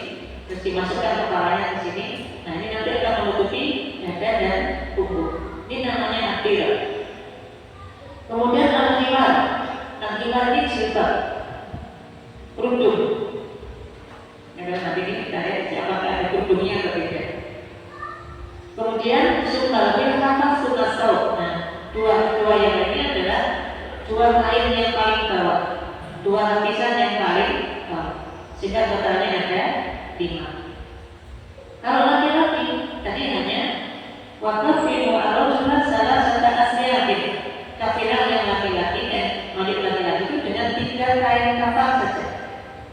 terus dimasukkan kepalanya ke sini. Nah, ini nanti akan menutupi dada dan punggung. Ini namanya adil. Kemudian al-khimar. Al-khimar ini jilbab, kerudung. Nanti kita lihat apakah ada kerudungnya atau tidak. Kemudian sunnah hafaz sunnah saud. Nah, dua yang ini adalah 2 kain yang paling bawah, 2 lapisan yang paling bawah, sehingga totalnya ada 5. Kalau laki-laki tadi hanya wakafilu ar-rajula salasata asyabin. Kafilah yang laki-laki wanita laki-laki itu dengan 3 kain kafan saja.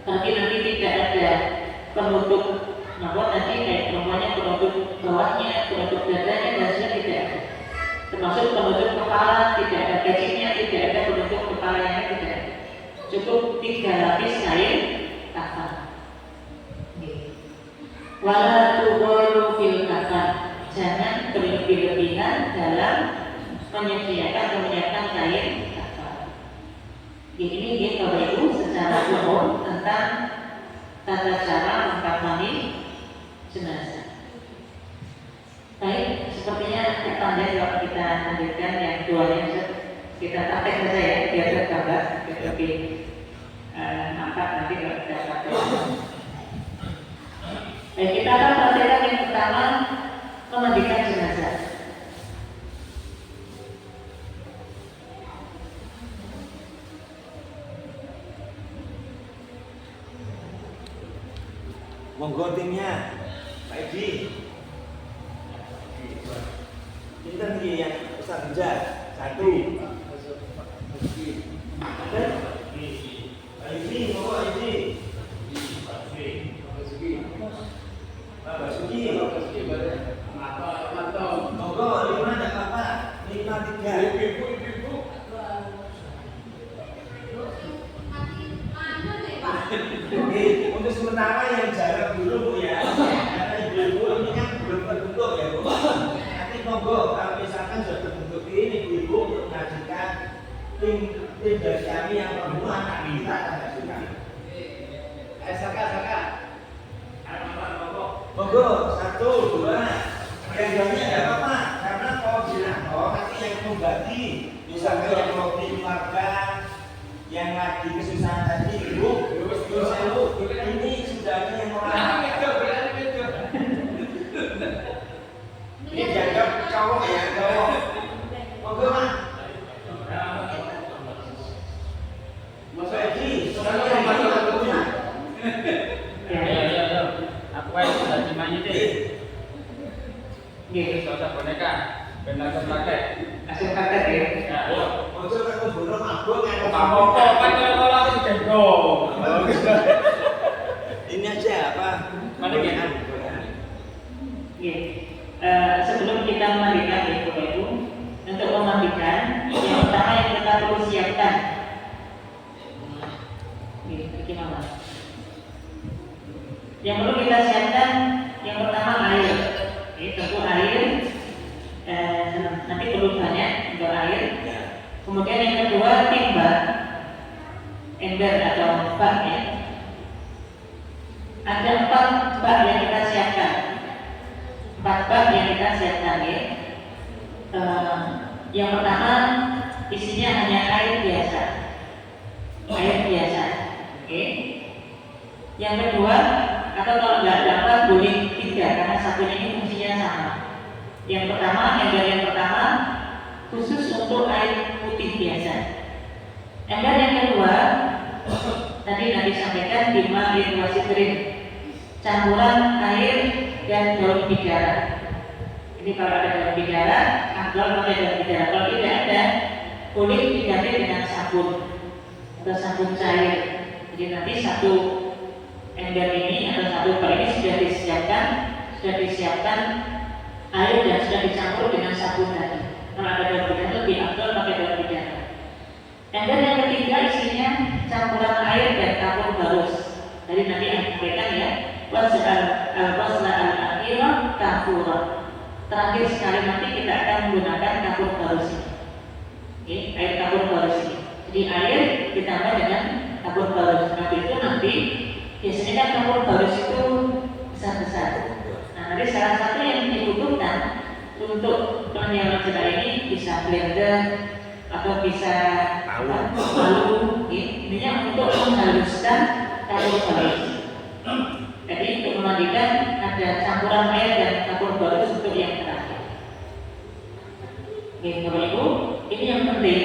Tapi nanti tidak ada penutup mahkota tadi kayak perempuannya penutup bawahnya, penutup dadanya dan sebagainya tidak ada. Termasuk penutup kepala tidak ada, gajinya tidak ada, penutup kepalanya tidak ada. Cukup 3 lapis kain kafan. Wala tughulu fil kafan. Jangan berlebih-lebihan dalam menyediakan atau menyiapkan kain kafan. Ini dia Bapak Ibu secara umum tentang tata cara mengkafani jenazah. Baik, sepertinya tanda kalau kita lanjutkan yang 2-nya kita praktek saja ya, biar tergambar lebih nampak nanti kalau kita praktek. Baik, kita akan praktekkan yang pertama, memandikan jenazah. Monggo timnya, Pak Edi. Ini kan yang Ustaz Rijal 1. Ini monggo Edi. Pak Basuki. Monggo 5 enggak apa-apa. 5 3. Ibu. Monggo, 1, 2. Yang duanya nggak apa-apa, karena koordinator nanti yang membagi, misalnya yang mau keluarga, yang lagi kesusahan tadi, Bu, ini sudah ada yang orang. Ini dianggap cowok ya, cowok. Monggo, Mas. Mas Edi, soalnya yang punya. Ya. Aku aja sudah cimanya deh. Nggih, Usah boneka, benar pakai. langsung praktek ya. Ya, ayo. Ojo kan ngono mabuk kan. Apa-apa, kan kalau langsung gendong. Ini aja apa? Mana gini? Oke, sebelum kita memandikan ya Bapak Ibu, untuk memandikan yang pertama yang kita perlu siapkan. Oke, gimana? Yang perlu kita siapkan yang pertama air. Oke, tentu air. Nanti perlu banyak untuk air. Ya. Kemudian yang kedua timba, ember atau bak ya. Ada 4 bak yang kita siapkan. 4 bak yang kita siapkan ya. Yang pertama isinya hanya air biasa, oke. Yang kedua, atau kalau nggak dapat boleh 3 karena satunya ini fungsinya sama. Yang pertama, ember yang pertama khusus untuk air putih biasa. Ember yang kedua tadi Nabi sampaikan 5 litwasidrin, campuran air dan daun bidara. Ini kalau ada daun bidara, afdal pakai daun bidara. Kalau tidak ada, boleh diganti dengan sabun atau sabun cair. Jadi nanti satu ember ini atau satu bak ini sudah disiapkan air dan sudah dicampur dengan sabun tadi. Kalau ada daun bidara lebih afdal pakai daun bidara. Ember yang ketiga isinya campuran air dan kapur barus. Tadi nanti sampaikan ya, wasal al-akhirah kafurah. Terakhir sekali nanti kita akan menggunakan kapur barus ini. Oke, air kapur barus ini. Jadi air ditambah dengan kapur barus. Nanti biasanya kan kapur barus itu besar-besar. Nah, nanti salah satu yang dibutuhkan untuk penyaluran jenak ini bisa blender atau bisa palu. Intinya untuk menghaluskan kapur barus. Jadi untuk memandikan ada campuran air dan kapur barus untuk yang terakhir. Oke, Bapak Ibu, ini yang penting.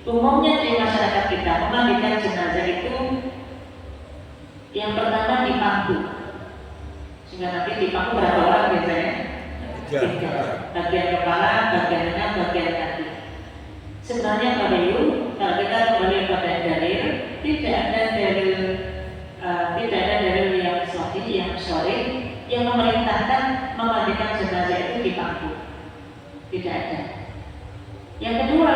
Umumnya di masyarakat kita memandikan jenazah itu yang pertama dipangku. Sehingga nanti dipangku berapa orang biasanya? 3. Bagian kepala, bagian tengah, bagian kaki. Sebenarnya Bapak Ibu, kalau kita kembali pada dalil, tidak ada dalil yang sahih, yang syar'i yang memerintahkan memandikan jenazah itu dipangku. Tidak ada. Yang kedua,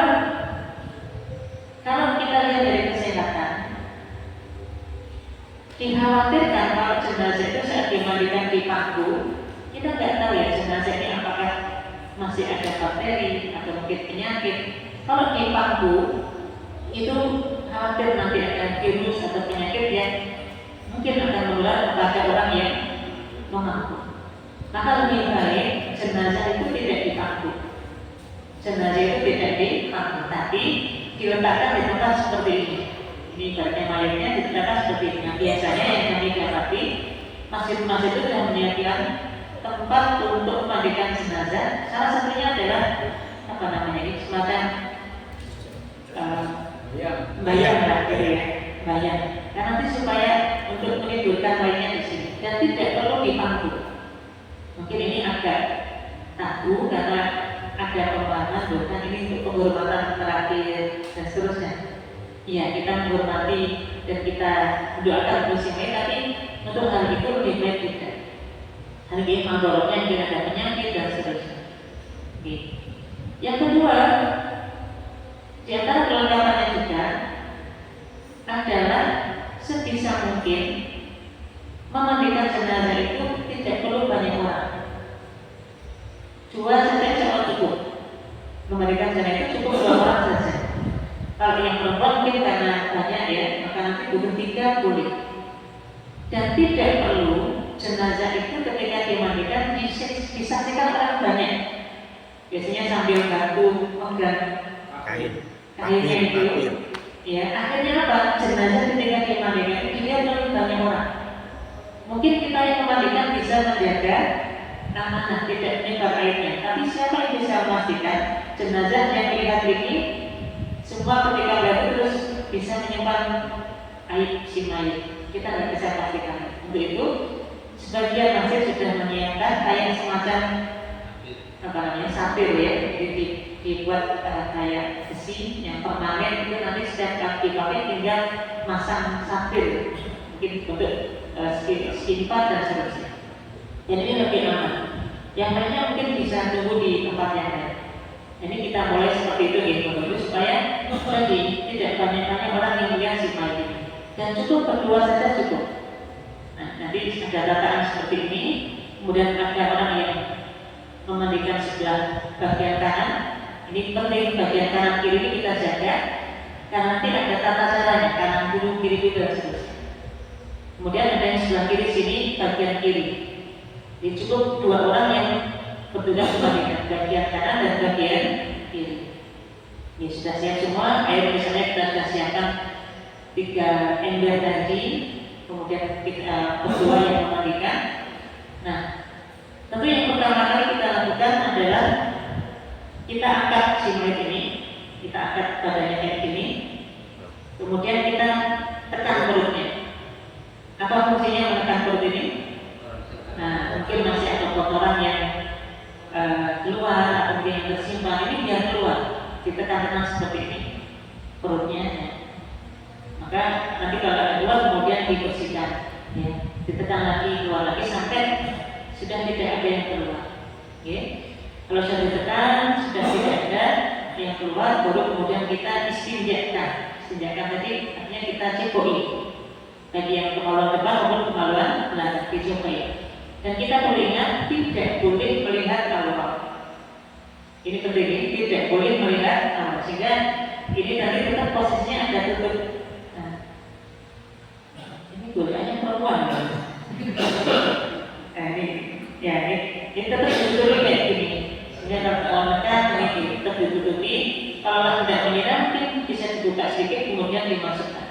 kalau kita lihat dari kesehatan, dikhawatirkan kalau jenazah itu saat dimandikan dipangku, kita nggak tahu ya jenazah ini apakah masih ada bakteri atau mungkin penyakit. Kalau dipangku, itu khawatir nanti ada virus atau penyakit yang mungkin akan menular kepada orang yang mengaku. Maka lebih baik jenazah itu tidak dipangku. Jenazah itu tidak dipangku, tapi diletakkan di tempat seperti ini. Ini ibaratnya mayatnya diletakkan seperti ini. Nah, biasanya yang kami dapati masjid-masjid itu sudah menyiapkan tempat untuk memandikan jenazah. Salah satunya adalah apa namanya ini semacam bayang lah, gitu ya, bayang. Nah, nanti supaya untuk menidurkan mayatnya di sini dan tidak perlu dipangku. Mungkin ini agak tabu karena ada pembahasan bahkan ini untuk penghormatan terakhir dan seterusnya. Iya, kita menghormati dan kita mendoakan musimnya, tapi untuk hal itu lebih baik tidak. Hal ini mandorotnya mungkin ada penyakit dan seterusnya. Oke. Yang kedua, di antara kelengkapannya juga adalah sebisa mungkin memandikan jenazah itu tidak perlu banyak orang. 2 saja sangat cukup. Memandikan jenazah itu cukup 2 orang saja. Kalau yang perempuan mungkin karena banyak ya, maka nanti butuh 3 boleh. Dan tidak perlu jenazah itu ketika biasanya sambil bantu pegang Kain. kainnya itu. Ya, akhirnya apa? Jenazah ketika dimandikan itu dilihat oleh banyak orang. Mungkin kita yang memandikan bisa menjaga amanah, tidak menyebar airnya. Tapi siapa yang bisa memastikan jenazah yang dilihat ini semua ketika melihat terus bisa menyimpan air si mayit? Kita nggak bisa pastikan. Untuk itu, sebagian masjid sudah menyiapkan kayak semacam sapir ya, jadi dibuat kayak besi yang permanen, itu nanti setiap kali dipakai tinggal masang sapir, mungkin untuk skin pad dan seterusnya. Jadi ini lebih aman. Yang lainnya mungkin bisa tunggu di tempat yang lain. Ini kita mulai seperti itu gitu, supaya tadi tidak banyak orang yang melihat si mayit ini. Dan cukup berdua saja cukup. Nah, nanti ada dataan seperti ini, kemudian ada orang yang memandikan sebelah bagian kanan. Ini penting, bagian kanan kiri ini kita jaga, karena nanti ada tata caranya, kanan dulu kiri dulu dan seterusnya. Kemudian ada yang sebelah kiri sini, bagian kiri. Jadi cukup dua orang yang bertugas memandikan bagian kanan dan bagian kiri. Ini sudah siap semua. Air misalnya kita sudah siapkan 3 ember tadi, kemudian kita berdua yang memandikan. Nah, tentu yang pertama kali kita lakukan adalah kita angkat si mayit ini, kita angkat badannya kayak gini, kemudian kita tekan perutnya. Apa fungsinya menekan perut ini? Nah, mungkin masih ada kotoran yang keluar atau yang tersimpan, ini biar keluar. Ditekan-tekan seperti ini perutnya. Maka nanti kalau ada keluar kemudian dibersihkan, ya, ditekan lagi, keluar lagi sampai sudah tidak ada yang keluar. Okay. Kalau sudah ditekan, sudah tidak ada yang keluar, baru kemudian kita istinjakan. Istinjakan tadi artinya kita cipoi, bagi yang kemaluan depan maupun kemaluan belakang dicobai. Dan kita boleh ingat, tidak boleh melihat aurat. Ini penting, tidak boleh melihat aurat. Sehingga ini tadi tetap posisinya ada tutup. Nah, ini godaannya perempuan. Ini tetap ditutupi kayak gini. Sehingga kalau menekan ini tetap ditutupi. Kalau tidak mengira mungkin bisa dibuka sedikit kemudian dimasukkan.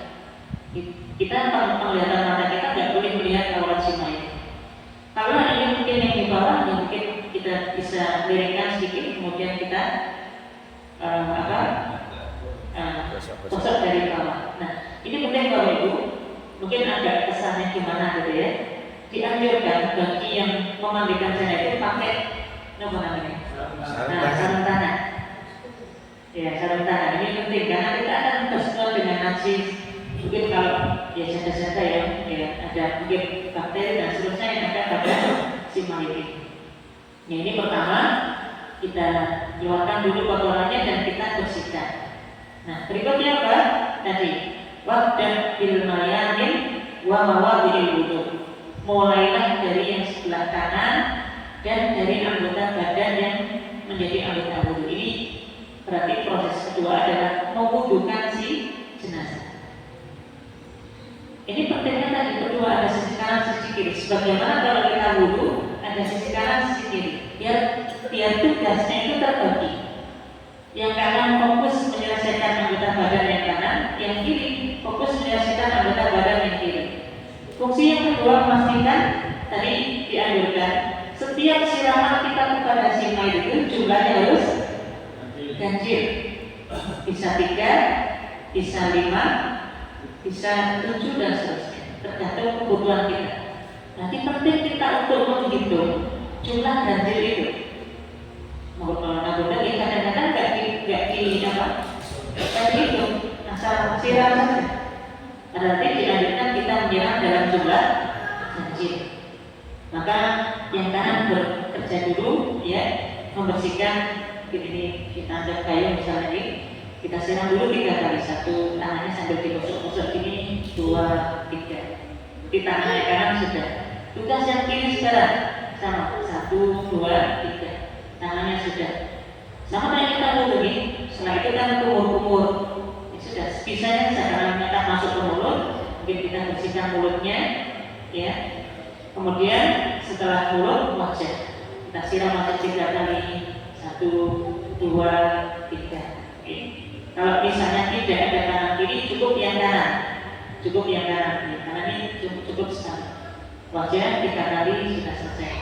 Kita penglihatan mata kita nggak boleh melihat aurat si mayit. Kalau ini mungkin yang di bawah, ya mungkin kita bisa miringkan sedikit, kemudian kita gosok dari bawah. Nah, ini penting Bapak Ibu. Mungkin agak kesannya gimana gitu ya. Dianjurkan bagi yang memandikan jenazah itu pakai apa namanya? Sarung tangan. Ya, sarung tangan ini penting karena kita akan bersentuhan dengan najis. Mungkin kalau ya jaga-jaga ya ada mungkin bakteri dan seterusnya yang ada pada si mayit ini. Nah, ini pertama kita keluarkan dulu kotorannya dan kita bersihkan. Nah, berikutnya apa? Tadi wabda bil mayamin wa mawadhi'il wudu. Mulailah dari yang sebelah kanan dan dari anggota badan yang menjadi anggota wudu. Ini berarti proses kedua adalah mewudukan si jenazah. Ini pentingnya tadi kedua ada sisi kanan sisi kiri. Sebagaimana kalau kita wudu ada sisi kanan sisi kiri. Biar tugasnya itu terbagi. Yang kanan fokus menyelesaikan anggota badan yang kanan, yang kiri fokus menyelesaikan anggota badan yang kiri. Fungsi yang kedua memastikan tadi dianjurkan setiap siraman kita kepada si mayit itu jumlahnya harus ganjil. Bisa 3, bisa 5, bisa 7 dan seterusnya, tergantung kebutuhan kita. Nanti penting kita untuk menghitung jumlah ganjil itu. Namun kadang-kadang nggak dihitung, asal siram saja. Berarti dilanjutkan kita menyiram dalam jumlah ganjil. Maka yang kanan bekerja dulu, ya, membersihkan. Ini kita ambil kayu misalnya ini. Kita siram dulu 3 kali, 1 tangannya sambil digosok-gosok ini 2, 3. Di tangan yang kanan sudah. Tugas yang kiri sekarang sama 1, 2, 3. Tangannya sudah. Sama kayak kita wudu ini. Setelah itu kan kumur-kumur. Ini sudah. Bisanya sekarang kita masuk ke mulut, mungkin kita bersihkan mulutnya, ya. Kemudian setelah mulut wajah kita siram wajah 3 kali. 1, 1, 2, 3. Oke. Kalau misalnya tidak ada kanan kiri, cukup yang kanan. Cukup yang kanan. Ya, karena ini cukup sekali. Wajah 3 kali sudah selesai.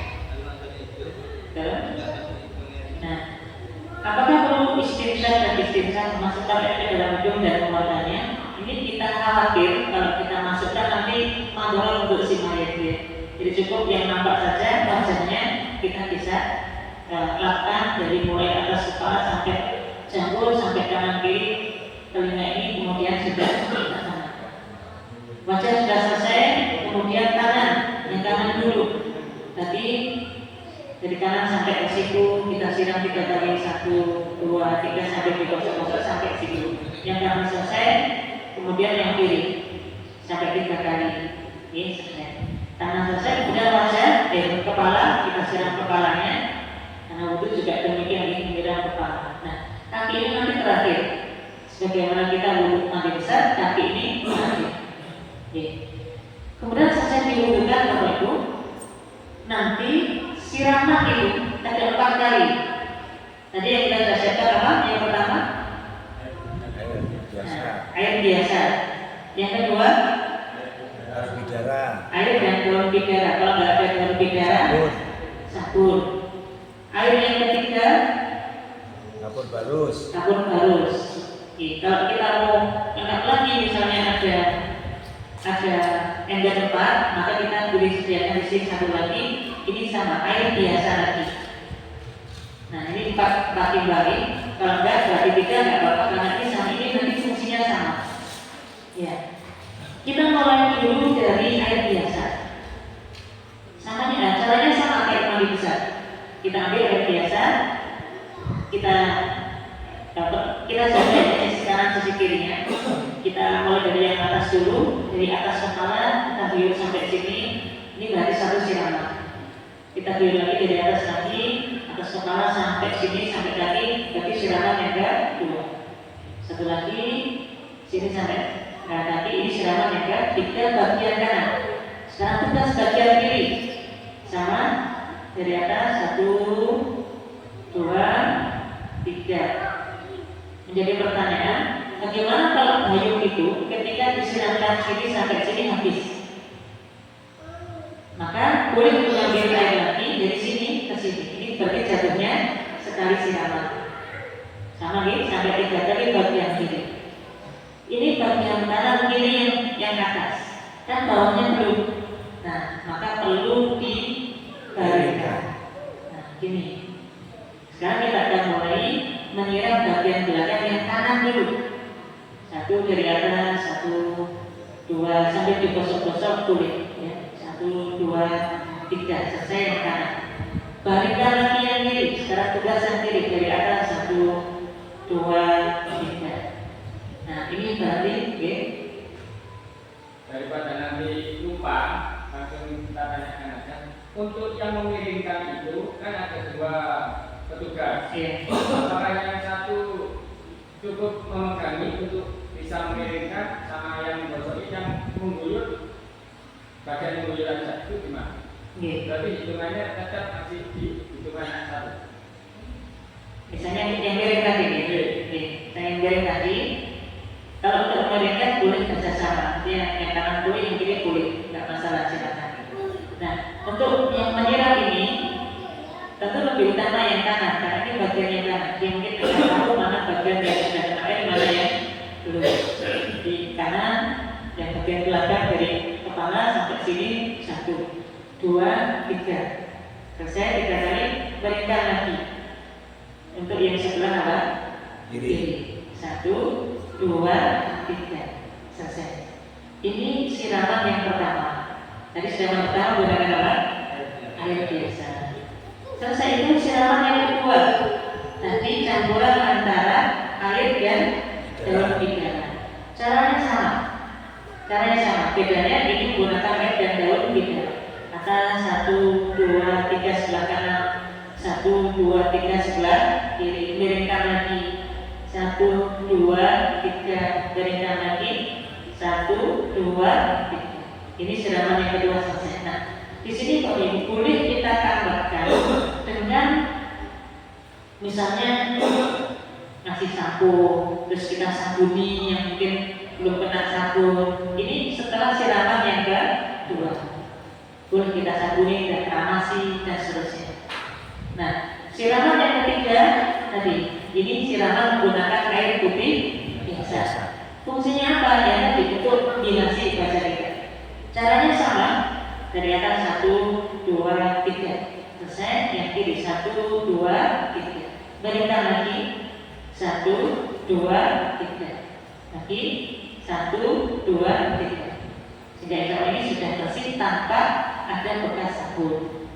Nah, apakah perlu istinsah dan istinsah memasukkan efek dalam hidung dan penguatannya? Ini kita khawatir kalau kita masukkan nanti mandorot untuk si mayat ya. Jadi cukup yang nampak saja wajahnya kita bisa lakukan dari mulai atas kepala sampai jangkul sampai kanan kiri telinga ini, kemudian sudah kita sana. Wajah sudah selesai, kemudian tangan yang kanan dulu. Tadi dari kanan sampai ke situ kita siram 3 kali, 1, 2, 3 sampai digosok-gosok sampai situ. Yang kanan selesai, kemudian yang kiri sampai 3 kali. Ini selesai. Tangan selesai, kemudian wajah, kepala kita siram kepalanya. Karena wudhu juga demikian ini menyiram kepala. Nah, kaki ini nanti terakhir. Sebagaimana kita wudhu mandi besar, kaki ini terakhir. Kemudian selesai diwudhukan Bapak Ibu, nanti siraman itu ada 4 kali. Tadi yang kita jelaskan apa? Yang pertama air biasa. Yang kedua air dan daun bidara. Kalau nggak ada daun bidara, sabun. Air yang ketiga kapur barus. Oke, kalau kita mau lengkap lagi, misalnya ada ember 4, maka kita boleh sediakan di sini 1 lagi. Ini sama air biasa lagi. Nah, ini 4 bagi. Kalau enggak berarti 3 enggak apa-apa, karena ini sama ini nanti fungsinya sama. Ya. Kita mulai dulu dari air biasa. Sama nih, caranya sama kayak mandi besar. Kita ambil air biasa, kita sampai sekarang sisi kirinya. Kita mulai dari yang atas dulu, dari atas kepala kita biur sampai sini. Ini berarti 1 siraman. Kita biur lagi dari atas kaki, atas kepala sampai sini sampai kaki, berarti siraman yang kedua. 1 lagi, sini sampai kaki, ini siraman yang ketiga bagian kanan. Sekarang tugas bagian kiri, sama dari atas 1, 2, 3. Menjadi pertanyaan, bagaimana kalau gayung itu ketika disiramkan sini sampai sini habis? Maka boleh mengambil air lagi dari sini ke sini. Ini berarti jatuhnya sekali siraman. Sama nih, sampai 3 kali bagian kiri. Ini bagian kanan kiri yang atas. Kan bawahnya belum. Nah, maka perlu dibaringkan. Nah, gini. Sekarang kita akan mulai menyiram bagian belakang yang kanan dulu. 1 dari atas, 1, 2 sampai digosok-gosok kulit. Ya. 1, 2, 3 selesai yang kanan. Baringkan lagi yang kiri. Sekarang tugas yang kiri dari atas 1, 2, 3. Nah, ini berarti Daripada nanti lupa, langsung kita tanyakan aja. Untuk yang mengirimkan itu kan ada 2 petugas. Apakah yang satu cukup memegangi untuk bisa mengirimkan, sama yang menggosok yang mengguyur, bagian mengguyuran satu gimana? Berarti hitungannya tetap masih di hitungan yang 1. Misalnya yang miring tadi, yang miring tadi, kalau untuk mengirimkan boleh kerjasama. Yang kanan boleh, yang kiri boleh, nggak masalah, silakan. Nah, untuk yang menyiram ini tentu lebih utama yang kanan, karena ini bagian yang kanan. Yang mungkin tidak tahu mana bagian yang sudah kena air, mana yang belum. Di kanan, yang bagian belakang dari kepala sampai sini 1, 2, 3. Selesai 3 kali, berikan lagi. Untuk yang sebelah apa? Kiri. 1, 2, 3. Selesai. Ini siraman yang pertama. Tadi siraman pertama gunakan apa? Air biasa. Selesai itu siraman yang kedua. Tadi campuran antara air dan daun bidara. Caranya sama. Bedanya ini menggunakan air dan daun bidara. Atas 1, 2, 3 sebelah kanan, 1, 2, 3 sebelah kiri. Miringkan lagi. 1, 2, 3. Miringkan lagi. 1, 2, 3. Ini siraman yang kedua selesai. Nah, di sini Pak Ibu boleh kita tambahkan dengan Misalnya ngasih sampo, terus kita sabuni yang mungkin belum kena sabun. Ini setelah siraman yang kedua, boleh kita sabuni dan kramasi dan seterusnya. Nah, siraman yang ketiga tadi, ini siraman menggunakan air putih biasa. Fungsinya apa? Ya tadi untuk kombinasi baca kita. Caranya sama, dari atas 1, 2, 3. Selesai, yang kiri 1, 2, 3. Berikan lagi 1, 2, 3. Lagi 1, 2, 3. Sehingga ikan ini sudah bersih tanpa ada bekas sabun.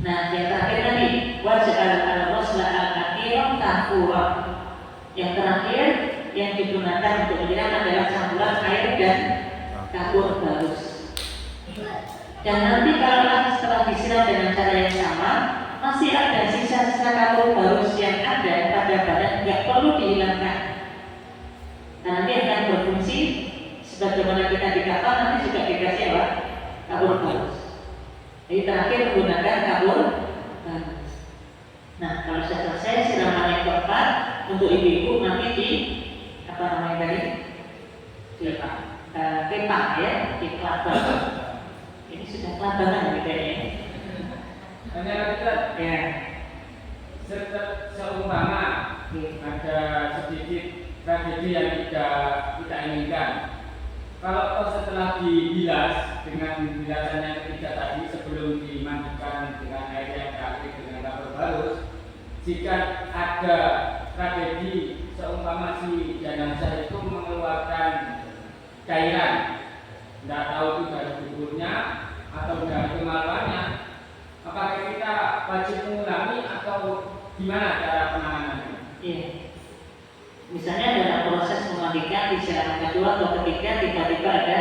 Nah, yang terakhir tadi wajib al-ghusla al-akhir tahura. Yang terakhir yang digunakan untuk menyiram adalah campuran air dan kapur barus. Dan nanti kalau setelah disiram dengan cara yang sama, masih ada sisa-sisa kapur barus yang ada pada badan, nggak perlu dihilangkan. Nah, nanti akan berfungsi sebagaimana kita di kapal, nanti juga dikasih apa? Kapur barus. Jadi terakhir menggunakan kapur barus. Nah, kalau sudah selesai siraman yang keempat untuk ibu-ibu nanti di apa namanya tadi? Kepang ya, di kelabang. Ini sudah kelabangan gitu ya. Hanya kita Ya. seumpama ada sedikit tragedi yang tidak kita inginkan. Kalau setelah dibilas dengan bilasan yang ketiga tadi sebelum dimandikan dengan air yang terakhir dengan kapur barus, jika ada tragedi seumpama si jenazah itu mengeluarkan cairan, tidak tahu itu dari duburnya atau dari kemaluannya, apakah kita wajib mengulangi atau gimana cara penanganannya? Iya. Misalnya dalam proses memandikan di siraman kedua atau ketiga tiba-tiba ada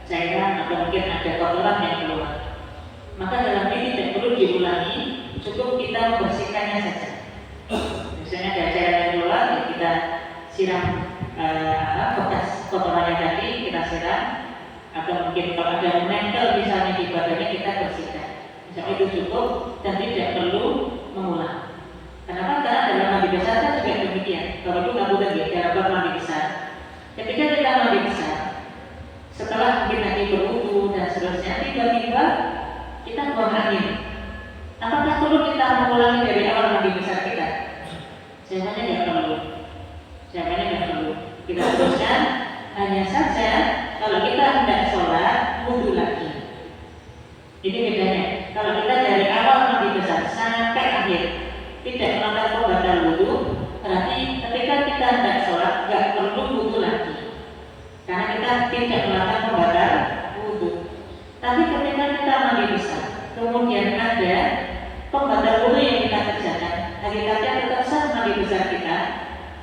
cairan atau mungkin ada kotoran yang keluar, maka dalam ini tidak perlu diulangi, cukup kita membersihkannya saja. Misalnya ada cairan yang keluar, ya kita siram bekas kotorannya tadi kita siram, atau mungkin kalau ada menempel misalnya di badannya kita bersihkan. Misalnya itu cukup dan tidak perlu mengulang. Kenapa? Karena dalam mandi besar kan juga demikian. Kalau itu nggak boleh ya, dalam mandi besar. Ketika kita mandi besar, setelah mungkin nanti berwudu dan seterusnya, tiba-tiba kita buang angin. Apakah perlu kita mengulangi dari awal mandi besar kita? Jawabannya nggak perlu. Jawabannya nggak perlu. Kita teruskan. Hanya saja kalau kita hendak sholat, wudu lagi. Ini bedanya. Kalau kita dari awal mandi besar sampai akhir tidak melakukan pembatal wudu, berarti ketika kita hendak sholat nggak perlu wudu lagi, karena kita tidak melakukan pembatal wudu. Tapi ketika kita mandi besar, kemudian ada pembatal wudu yang kita kerjakan, hakikatnya tetap sah mandi besar kita.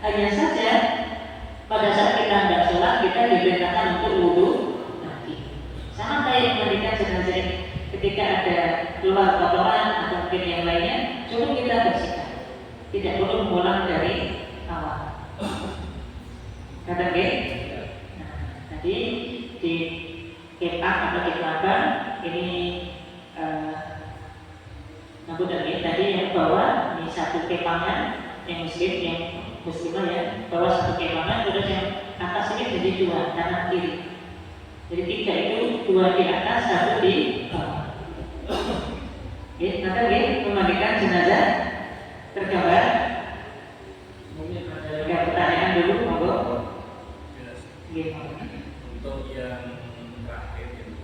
Hanya saja pada saat kita hendak sholat kita diperintahkan untuk wudu lagi. Sama kayak mandikan jenazah ini. Ketika ada keluar kotoran atau mungkin yang lainnya, cukup kita bersihkan. Tidak perlu mengulang dari awal. Kata G. Nah, tadi di kepang atau di kelabang ini tadi yang bawah ini satu kepangan yang muslim, yang muslimah ya, bawah satu kepangan, terus yang atas ini jadi dua kanan kiri. Jadi tiga itu, dua di atas, satu di bawah. Oke, nanti memandikan jenazah tergambar. Mungkin Ada pertanyaan dulu, monggo. Untuk yang terakhir itu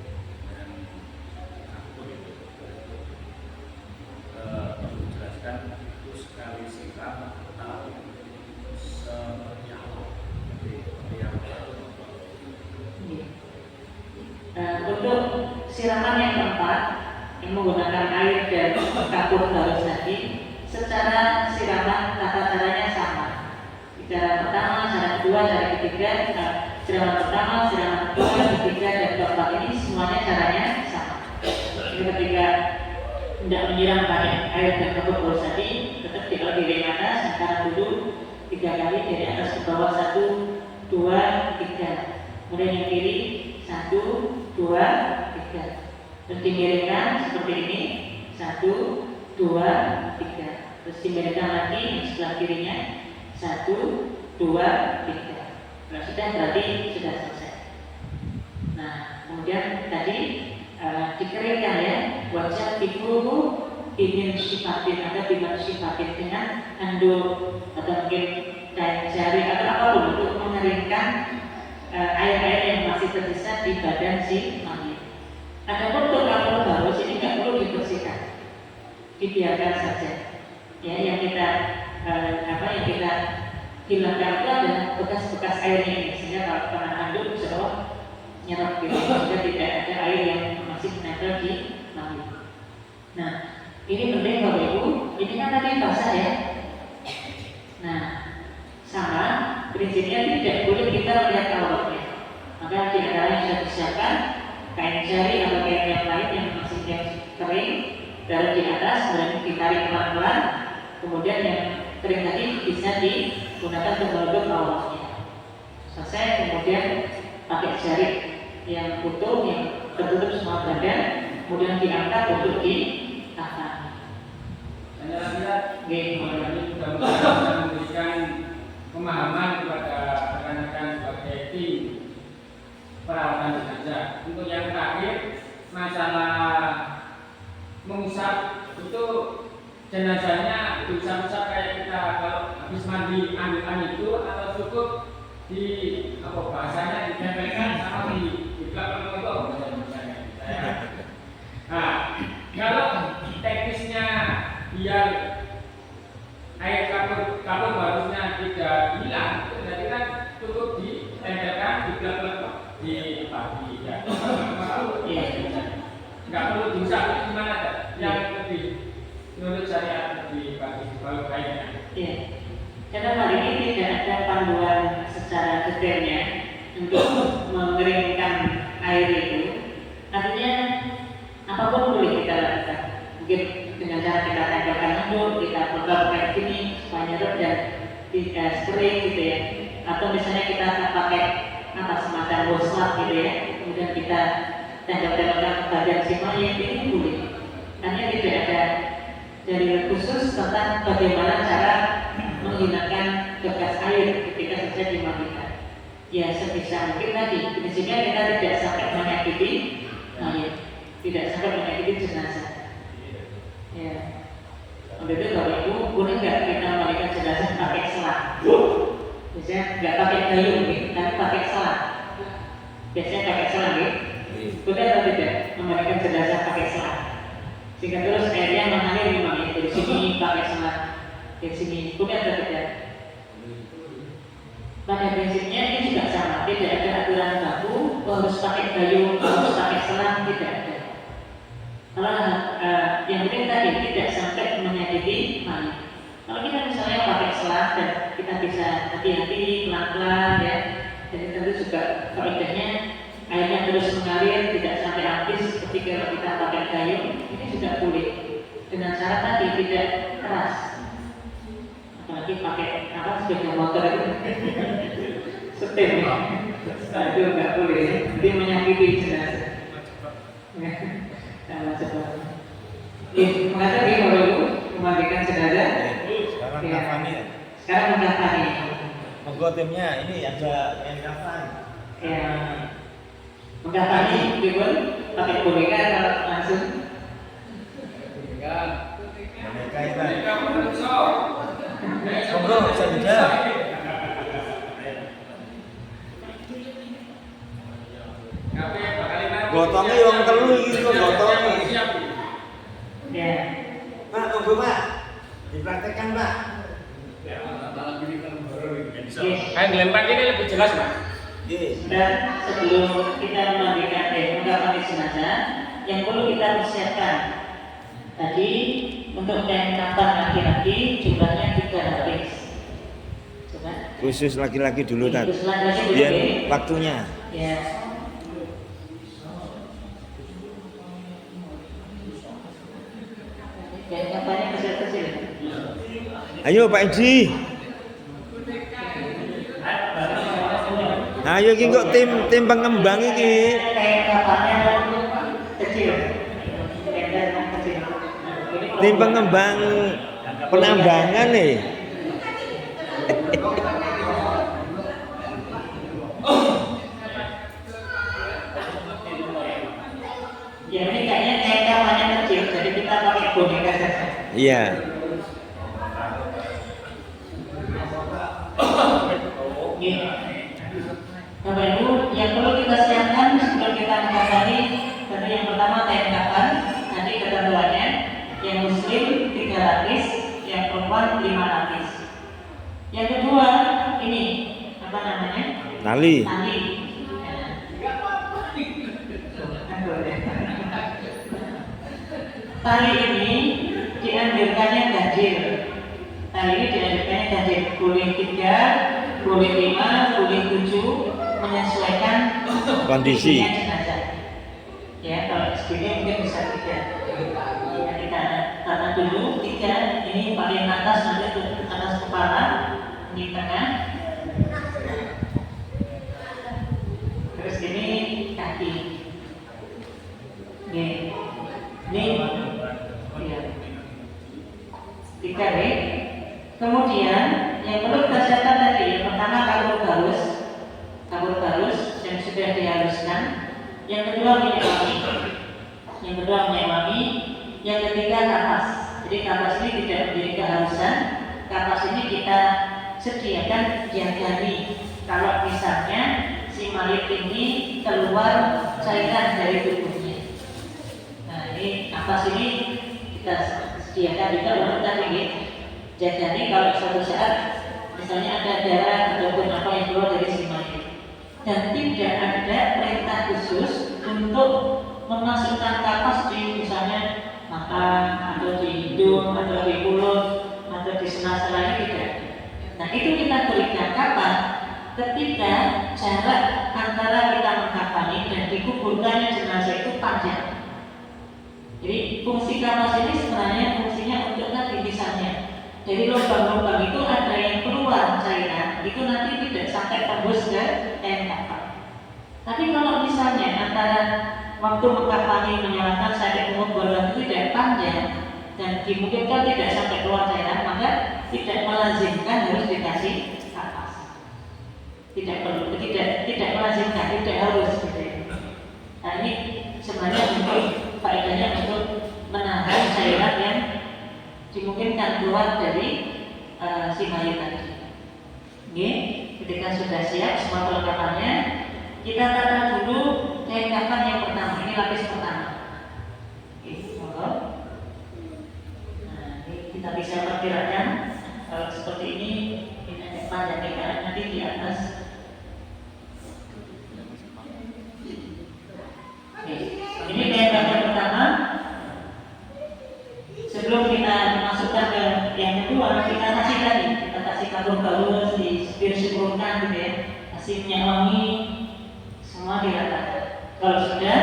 yang aku itu menjelaskan itu sekali siram atau senyawa. Jadi yang untuk siraman yang keempat yang menggunakan air dan kapur barus tadi, secara siraman tata caranya sama. Cara pertama, cara kedua, cara ketiga, siraman pertama, siraman kedua, ketiga dan keempat ini semuanya caranya sama. Jadi ketika tidak menyiram pakai air dan kapur barus tadi, tetap kalau dari atas angkat dulu 3 kali dari atas ke bawah 1, 2, 3. Kemudian yang kiri 1, 2, 3. Terus dimiringkan seperti ini 1, 2, 3. Terus dimiringkan lagi yang sebelah kirinya 1, 2, 3. Nah, sudah berarti sudah selesai. Nah, kemudian tadi dikeringkan ya, wajah tifuhu ingin sifatin atau biman sifatin dengan handuk atau mungkin kain jari atau apapun untuk mengeringkan air-air yang masih tersisa di badan si mayit. Adapun untuk kapal baru ini nggak perlu dibersihkan, dibiarkan saja. Ya, yang kita yang kita hilangkan itu adalah bekas-bekas airnya ini, sehingga kalau kena handuk bisa nyerap gitu, sehingga tidak ada air yang masih menempel di mayit. Nah, ini penting Bapak Ibu, ini kan tadi basah ya. Nah, sama prinsipnya tidak boleh kita lihat auratnya. Maka di antara yang sudah disiapkan kain jari atau kain yang lain yang masih kering taruh di atas, kemudian ditarik pelan-pelan, kemudian yang kering tadi bisa digunakan untuk menutup auratnya. Selesai, kemudian pakai jari yang utuh yang tertutup semua badan, kemudian diangkat untuk dikafan. Saya kira ini sudah memberikan pemahaman kepada rekan-rekan sebagai tim perawatan jenazah. Untuk yang terakhir, masalah mengusap itu jenazahnya diusap-usap kayak kita kalau habis mandi ambil itu, atau cukup di bahasanya ditempelkan sama di belakang itu bahasanya. Nah, kalau teknisnya biar air kapur harusnya tidak hilang, itu berarti kan cukup ditempelkan di belakang di pagi ya. Nggak perlu diusap, itu gimana ada yang lebih menurut saya lebih bagus kalau baiknya. Iya. Karena hal ini tidak ada panduan secara detailnya untuk mengeringkan air itu. Artinya apapun boleh kita lakukan. Mungkin dengan cara kita tempelkan handuk, kita pegang kayak gini supaya nyerap dan tidak spray gitu ya. Atau misalnya kita pakai semacam boslap gitu ya, kemudian kita tempel-tempelkan badan si mayit, ini boleh. Hanya tidak ada dalil khusus tentang bagaimana cara menghilangkan bekas air ketika selesai dimandikan. Ya sebisa mungkin tadi prinsipnya kita tidak sampai menyakiti mayit, tidak sampai menyakiti jenazah. Ya, untuk itu Bapak Ibu boleh nggak kita memandikan jenazah pakai selang? Biasanya nggak pakai gayung, tapi pakai selang. Biasanya pakai selang, ya? Boleh atau tidak memandikan jenazah pakai selang? Sehingga terus airnya mengalir memang dari sini pakai selang, dari sini boleh atau tidak? Pada prinsipnya ini juga sama, tidak ada aturan baku harus pakai gayung, harus pakai selang, tidak ada. Kalau yang penting tadi tidak sampai menyakiti mayit. Kalau kita misalnya pakai selang dan kita bisa hati-hati pelan-pelan ya, jadi tentu juga faedahnya airnya terus mengalir, tidak sampai habis seperti kalau kita pakai gayung, ini juga boleh dengan cara tadi tidak keras. Apalagi pakai sepeda motor itu setir ya. Nah, itu nggak boleh, jadi menyakiti jenazah. Sama seperti mengatakan dia baru memandikan jenazah. Sekarang kafani ya. Sekarang mengkafani. Monggo timnya ini ada yang kafan. Ya, mengkafani pun pakai boneka atau langsung? Boneka itu. Monggo bisa juga. Gotongnya wong telu iki kok gotong. Ya. Pak, tunggu Pak. Dipraktekkan Pak. Kayak dilempar ini lebih jelas, Pak. Dan sebelum kita memandikan mengkafani jenazah, yang perlu kita persiapkan tadi untuk kain kafan laki-laki jumlahnya 3 lapis. Coba. Khusus laki-laki dulu tadi. Khusus laki-laki dulu. Biar Ya. waktunya. Ya. Kain kafannya kecil-kecil. Ayo Pak Edi. Ayo iki kok tim pengembang iki. Kain kafannya kecil. Kain kecil. Tim pengembang penambangan nih. Ya ini kayaknya kayak kamarnya kecil, jadi kita pakai boneka saja. Iya. Oke. Bapak Ibu, yang perlu kita siapkan sebelum kita menghafali, tentu yang pertama kain kafan, nanti ketentuannya, yang muslim 3 lapis, yang perempuan 5 lapis. Yang kedua, ini apa namanya? Tali. Tali. Tali ini dianjurkannya ganjil. Tali ini dianjurkannya ganjil. Boleh 3, boleh 5, boleh 7, menyesuaikan Kondisi. jenazah. Ya, kalau SBY mungkin bisa 3. Ya, kita karena dulu 3 ini paling atas, nanti ke atas kepala, di tengah. Terus ini kaki. Ini ya. 3 D. Kemudian yang perlu kita siapkan tadi, yang pertama kabur garus yang sudah dihaluskan. Yang kedua minyak wangi. Yang ketiga kapas. Jadi kapas ini tidak menjadi keharusan. Kapas ini kita sediakan jari. Kalau misalnya si mayit ini keluar cairan dari tubuhnya. Nah ini kapas ini kita sediakan juga untuk tadi. Jadi kalau suatu saat misalnya ada darah ataupun apa yang keluar dari si mayit, dan tidak ada perintah khusus untuk memasukkan kapas di misalnya mata atau di hidung atau di mulut atau di sela-sela, tidak. Nah itu kita berikan kapan? Ketika jarak antara kita mengkafani dan dikuburkannya jenazah itu panjang. Jadi fungsi kapas ini sebenarnya fungsinya untuk tadi misalnya jadi lubang-lubang itu ada yang keluar cairan, itu nanti tidak sampai tembus ke kain kafan. Tapi kalau misalnya antara waktu mengkafani menyalakan sampai menguburkan itu tidak panjang dan dimungkinkan tidak sampai keluar cairan, maka tidak melazimkan harus dikasih kapas. Tidak perlu, tidak melazimkan, tidak harus. Nah ini sebenarnya untuk faedahnya untuk menahan cairan yang dimungkinkan keluar dari si mayit tadi. Oke, ketika sudah siap semua perlengkapannya, kita tata dulu kain kafan yang pertama. Ini lapis pertama. Oke, monggo. Nah, ini kita bisa perkirakan kalau seperti ini ada panjang nanti di atas. Oke, ini kain kafan pertama. Sebelum kita masukkan ke yang kedua, kita kasih kabur galus, disempurkan gitu ya, kasih minyak wangi, semua diratakan. Kalau sudah,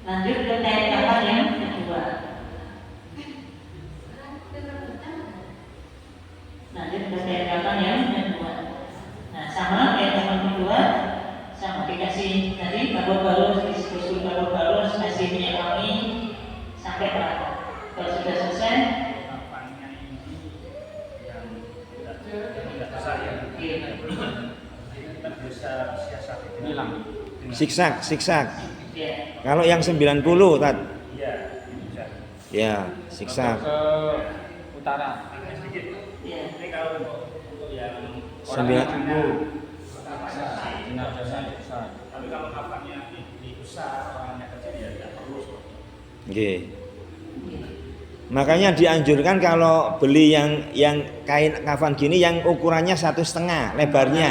lanjut ke kain kafan yang kedua. Nah, sama kain kafan kedua, sama dikasih tadi kabur galus, disempurkan kabur galus, kasih minyak wangi sampai rata. Kalau sudah selesai, kafannya ini yang tidak besar ya. Kita bisa siasat hilang. Siksak. ya. Kalau yang 90 Tat. Iya, bisa. Ya, siksak. Ke utara. Sedikit. Ya. Ini kalau untuk yang Sembilan. tapi kalau kafannya ini besar, orangnya kecil ya tidak perlu. Oke. Makanya dianjurkan kalau beli yang kain kafan gini yang ukurannya 1,5 lebarnya.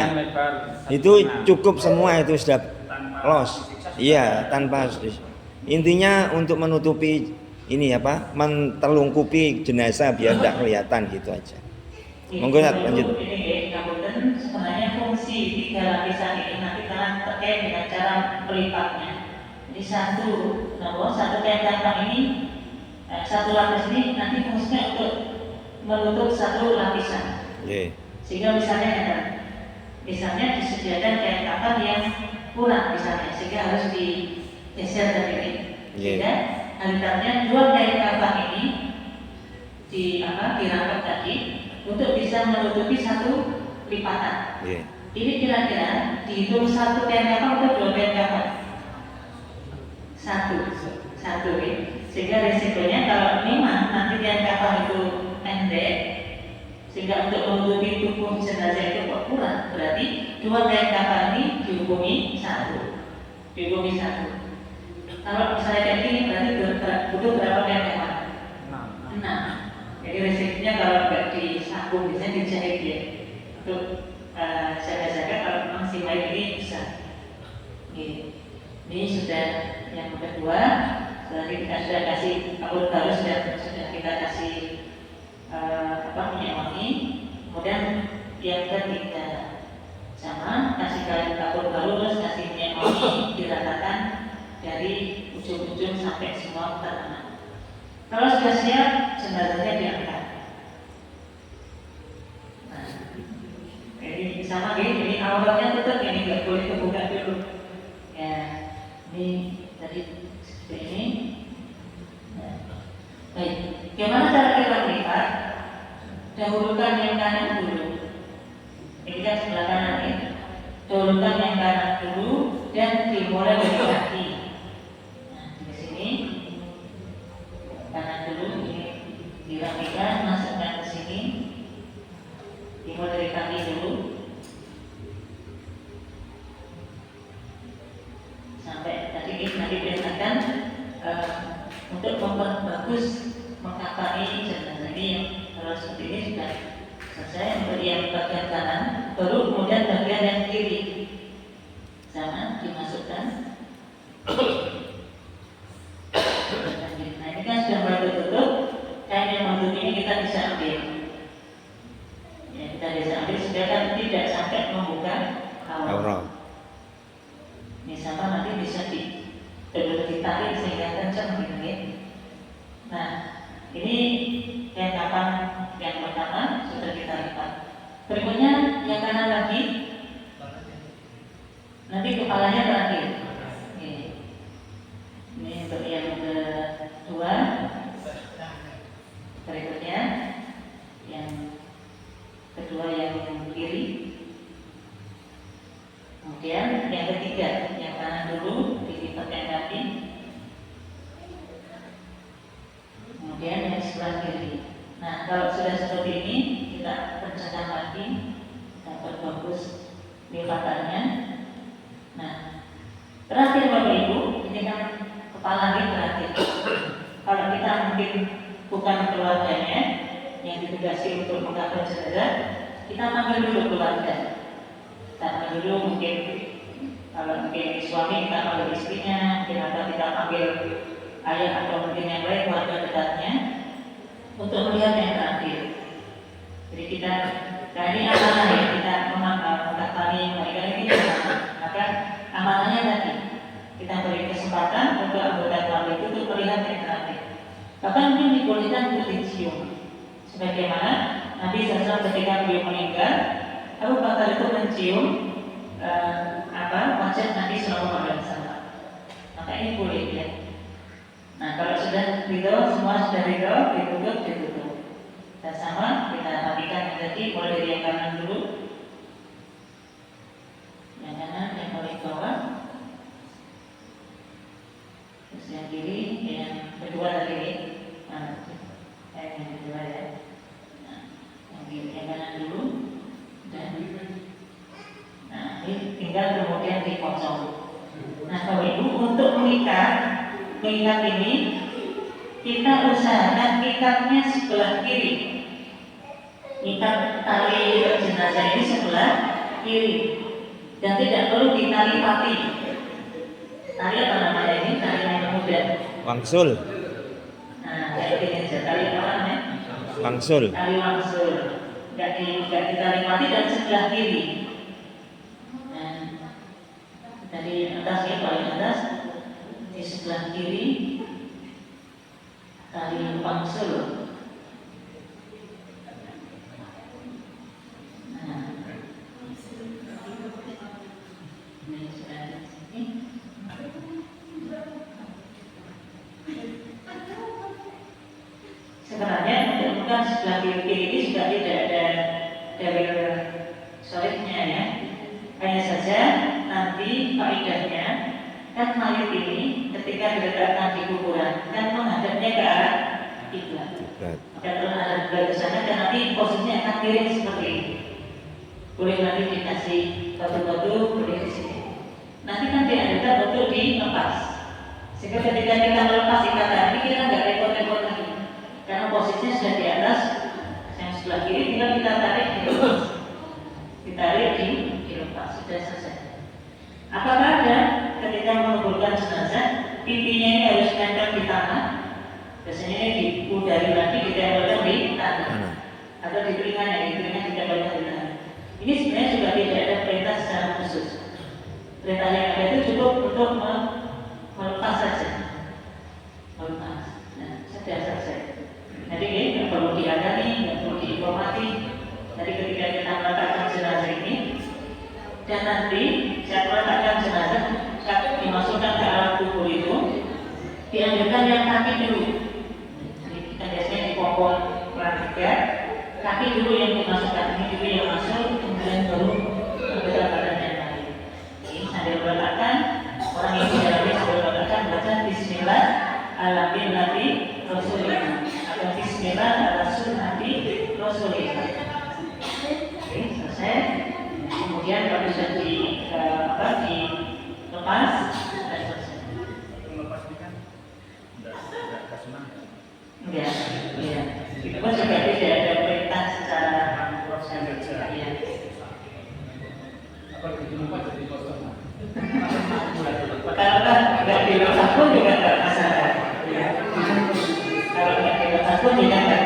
Itu cukup semua, itu sudah los. Iya, tanpa intinya untuk menutupi ini apa? Mentelungkupi jenazah biar tidak kelihatan gitu aja. Monggo lanjut. Ini kabupaten sebenarnya fungsi 3 lapisan ini nanti karena terkait dengan cara pelipatnya. Jadi satu kain kafan ini, satu lapis ini nanti fungsinya untuk menutup 1 lapisan. Sehingga misalnya disediakan kain kafan yang kurang misalnya, sehingga harus digeser dari ini. Sehingga habitatnya 2 kain kafan ini dirangkap tadi untuk bisa menutupi satu lipatan. Iya. Ini kira-kira dihitung satu kain kapal atau dua kain kapal? Satu ya. Sehingga resikonya kalau memang nanti kain kapal itu pendek, sehingga untuk menutupi tubuh jenazah itu kok kurang, berarti dua kain kapal ini dihubungi satu. Kalau misalnya kayak gini berarti butuh berapa kain kapal? 6. Jadi resikonya kalau nggak disambung bisa dijahit ya. Untuk jaga-jaga kalau memang si baik ini bisa. Ini sudah yang kedua. Tadi kita sudah kasih kapur baru, sudah kita kasih minyak wangi. Kemudian yang ketiga sama kasih kalian kapur baru terus kasih minyak wangi diratakan dari ujung-ujung sampai semua pertengahan. Kalau sudah siap, jenazahnya diangkat. Nah, ini sama gini, jadi awalnya tetap ini nggak boleh kebuka dulu. Ya, ini tadi seperti ini. Nah, baik, gimana cara kita melihat? Dahulukan yang kanan dulu. Ini kan sebelah kanan ya. Dahulukan yang kanan dulu dan dimulai dari kaki. Nah, di sini kanan dulu ini dirapikan, masukkan ke sini. Dimulai dari kaki dulu sampai tadi ini nanti diajarkan untuk memperbagus mengkapani jenazah ini yang kalau seperti ini sudah selesai. Untuk yang bagian kanan, baru kemudian bagian yang kiri sama dimasukkan. Nah ini kan sudah mulai tertutup, kain yang menutup ini kita bisa ambil. Ya, kita bisa ambil supaya kan tidak sampai membuka aurat. Ini sama nanti bisa ditarik sehingga kencang gitu ya. Nah ini kain kapan yang pertama sudah kita lipat. Berikutnya yang kanan lagi, nanti kepalanya terakhir. Ini untuk yang kedua. Berikutnya yang kedua yang kiri. Kemudian yang ketiga, yang kanan dulu dilipat yang kaki. Kemudian yang sebelah kiri. Nah kalau sudah seperti ini kita kencangkan lagi, kita perbagus lipatannya. Nah terakhir Bapak Ibu, ini kan kepala ini terakhir. Kalau kita mungkin bukan keluarganya yang ditugasi untuk mengcover jenazah, kita panggil dulu keluarga. Kita panggil dulu mungkin kalau mungkin suami kita panggil istrinya, mungkin atau kita panggil ayah atau mungkin yang lain keluarga dekatnya untuk melihat yang terakhir. Jadi kita, nah ini amanah ya, kita mengakali mereka ini amanah. Maka amanahnya tadi kita beri kesempatan untuk anggota keluarga itu untuk melihat yang terakhir. Bahkan mungkin dibolehkan untuk dicium. Sebagaimana Nabi SAW ketika beliau meninggal, Abu Bakar itu mencium wajah Nabi SAW. Maka ini boleh ya. Nah kalau sudah ridho, semua sudah ridho, ditutup. Dan sama kita rapikan yang tadi, mulai dari yang kanan dulu. Yang kanan yang paling bawah. Terus yang kiri, yang kedua tadi ini. Yang kedua ya. Nah, yang kiri, yang kanan dulu. Dan nah ini tinggal kemudian dipotong. Nah Bapak Ibu untuk mengikat ini kita usahakan ikatnya sebelah kiri. Ikat tali jenazah ini sebelah kiri dan tidak perlu ditali pati. Tali apa namanya ini? Tali yang muda. Wangsul. Nah kayak gini aja tali apa namanya? Wangsul. Tali wangsul. Tidak ditali pati dan sebelah kiri. Nah, dari atas ya paling atas. Di sebelah kiri tali wangsul. Nah, ini sudah di sini. Sebenarnya untuk menemukan sebelah kiri ini juga tidak ada dalil solidnya ya. Hanya saja nanti faedahnya kan mayat ini ketika diletakkan di kuburan kan menghadapnya ke arah kiblat. Maka kalau ada kiblat ke sana dan nanti posisinya akan miring seperti ini. Boleh nanti dikasih batu-batu boleh di sini. Nanti kan diadakan untuk dilepas. Sehingga ketika kita melepas ikatan ini kita nggak repot-repot lagi. Karena posisinya sudah di atas yang sebelah kiri tinggal kita tarik dilepas. Ditarik dilepas sudah selesai. Apakah ada ketika menguburkan jenazah pipinya ini harus nempel di tanah? Biasanya ini diudari lagi ditempelkan di tanah atau di telinganya ditempelkan di tanah. Ini sebenarnya juga tidak ada perintah secara khusus. Perintah yang ada itu cukup untuk melepas saja. Melepas. Nah, sudah selesai. Jadi ini nggak perlu diadani, nggak perlu diinformati. Jadi ketika kita meletakkan jenazah ini dan nanti saat meletakkan jenazah, saat dimasukkan ke alat kubur itu, diambilkan yang kaki dulu. Jadi kita biasanya dipopong perhatikan, kaki dulu yang dimasukkan, ini dulu yang masuk, kemudian baru kita badan yang lain. Ini sambil meletakkan, orang yang di dalamnya sambil meletakkan baca Bismillah ala millati Rasulillah atau Bismillah ala sunnati Rasulillah. Oke, selesai. Kemudian kalau bisa dilepas, sudah selesai. Melepas ini kan udah senang. Enggak, iya. Itu pun juga tidak ada perintah secara iya. Apa itu lupa jadi kosong? Kalau nggak dilepas pun juga nggak masalah. Kalau nggak dilepas pun juga nggak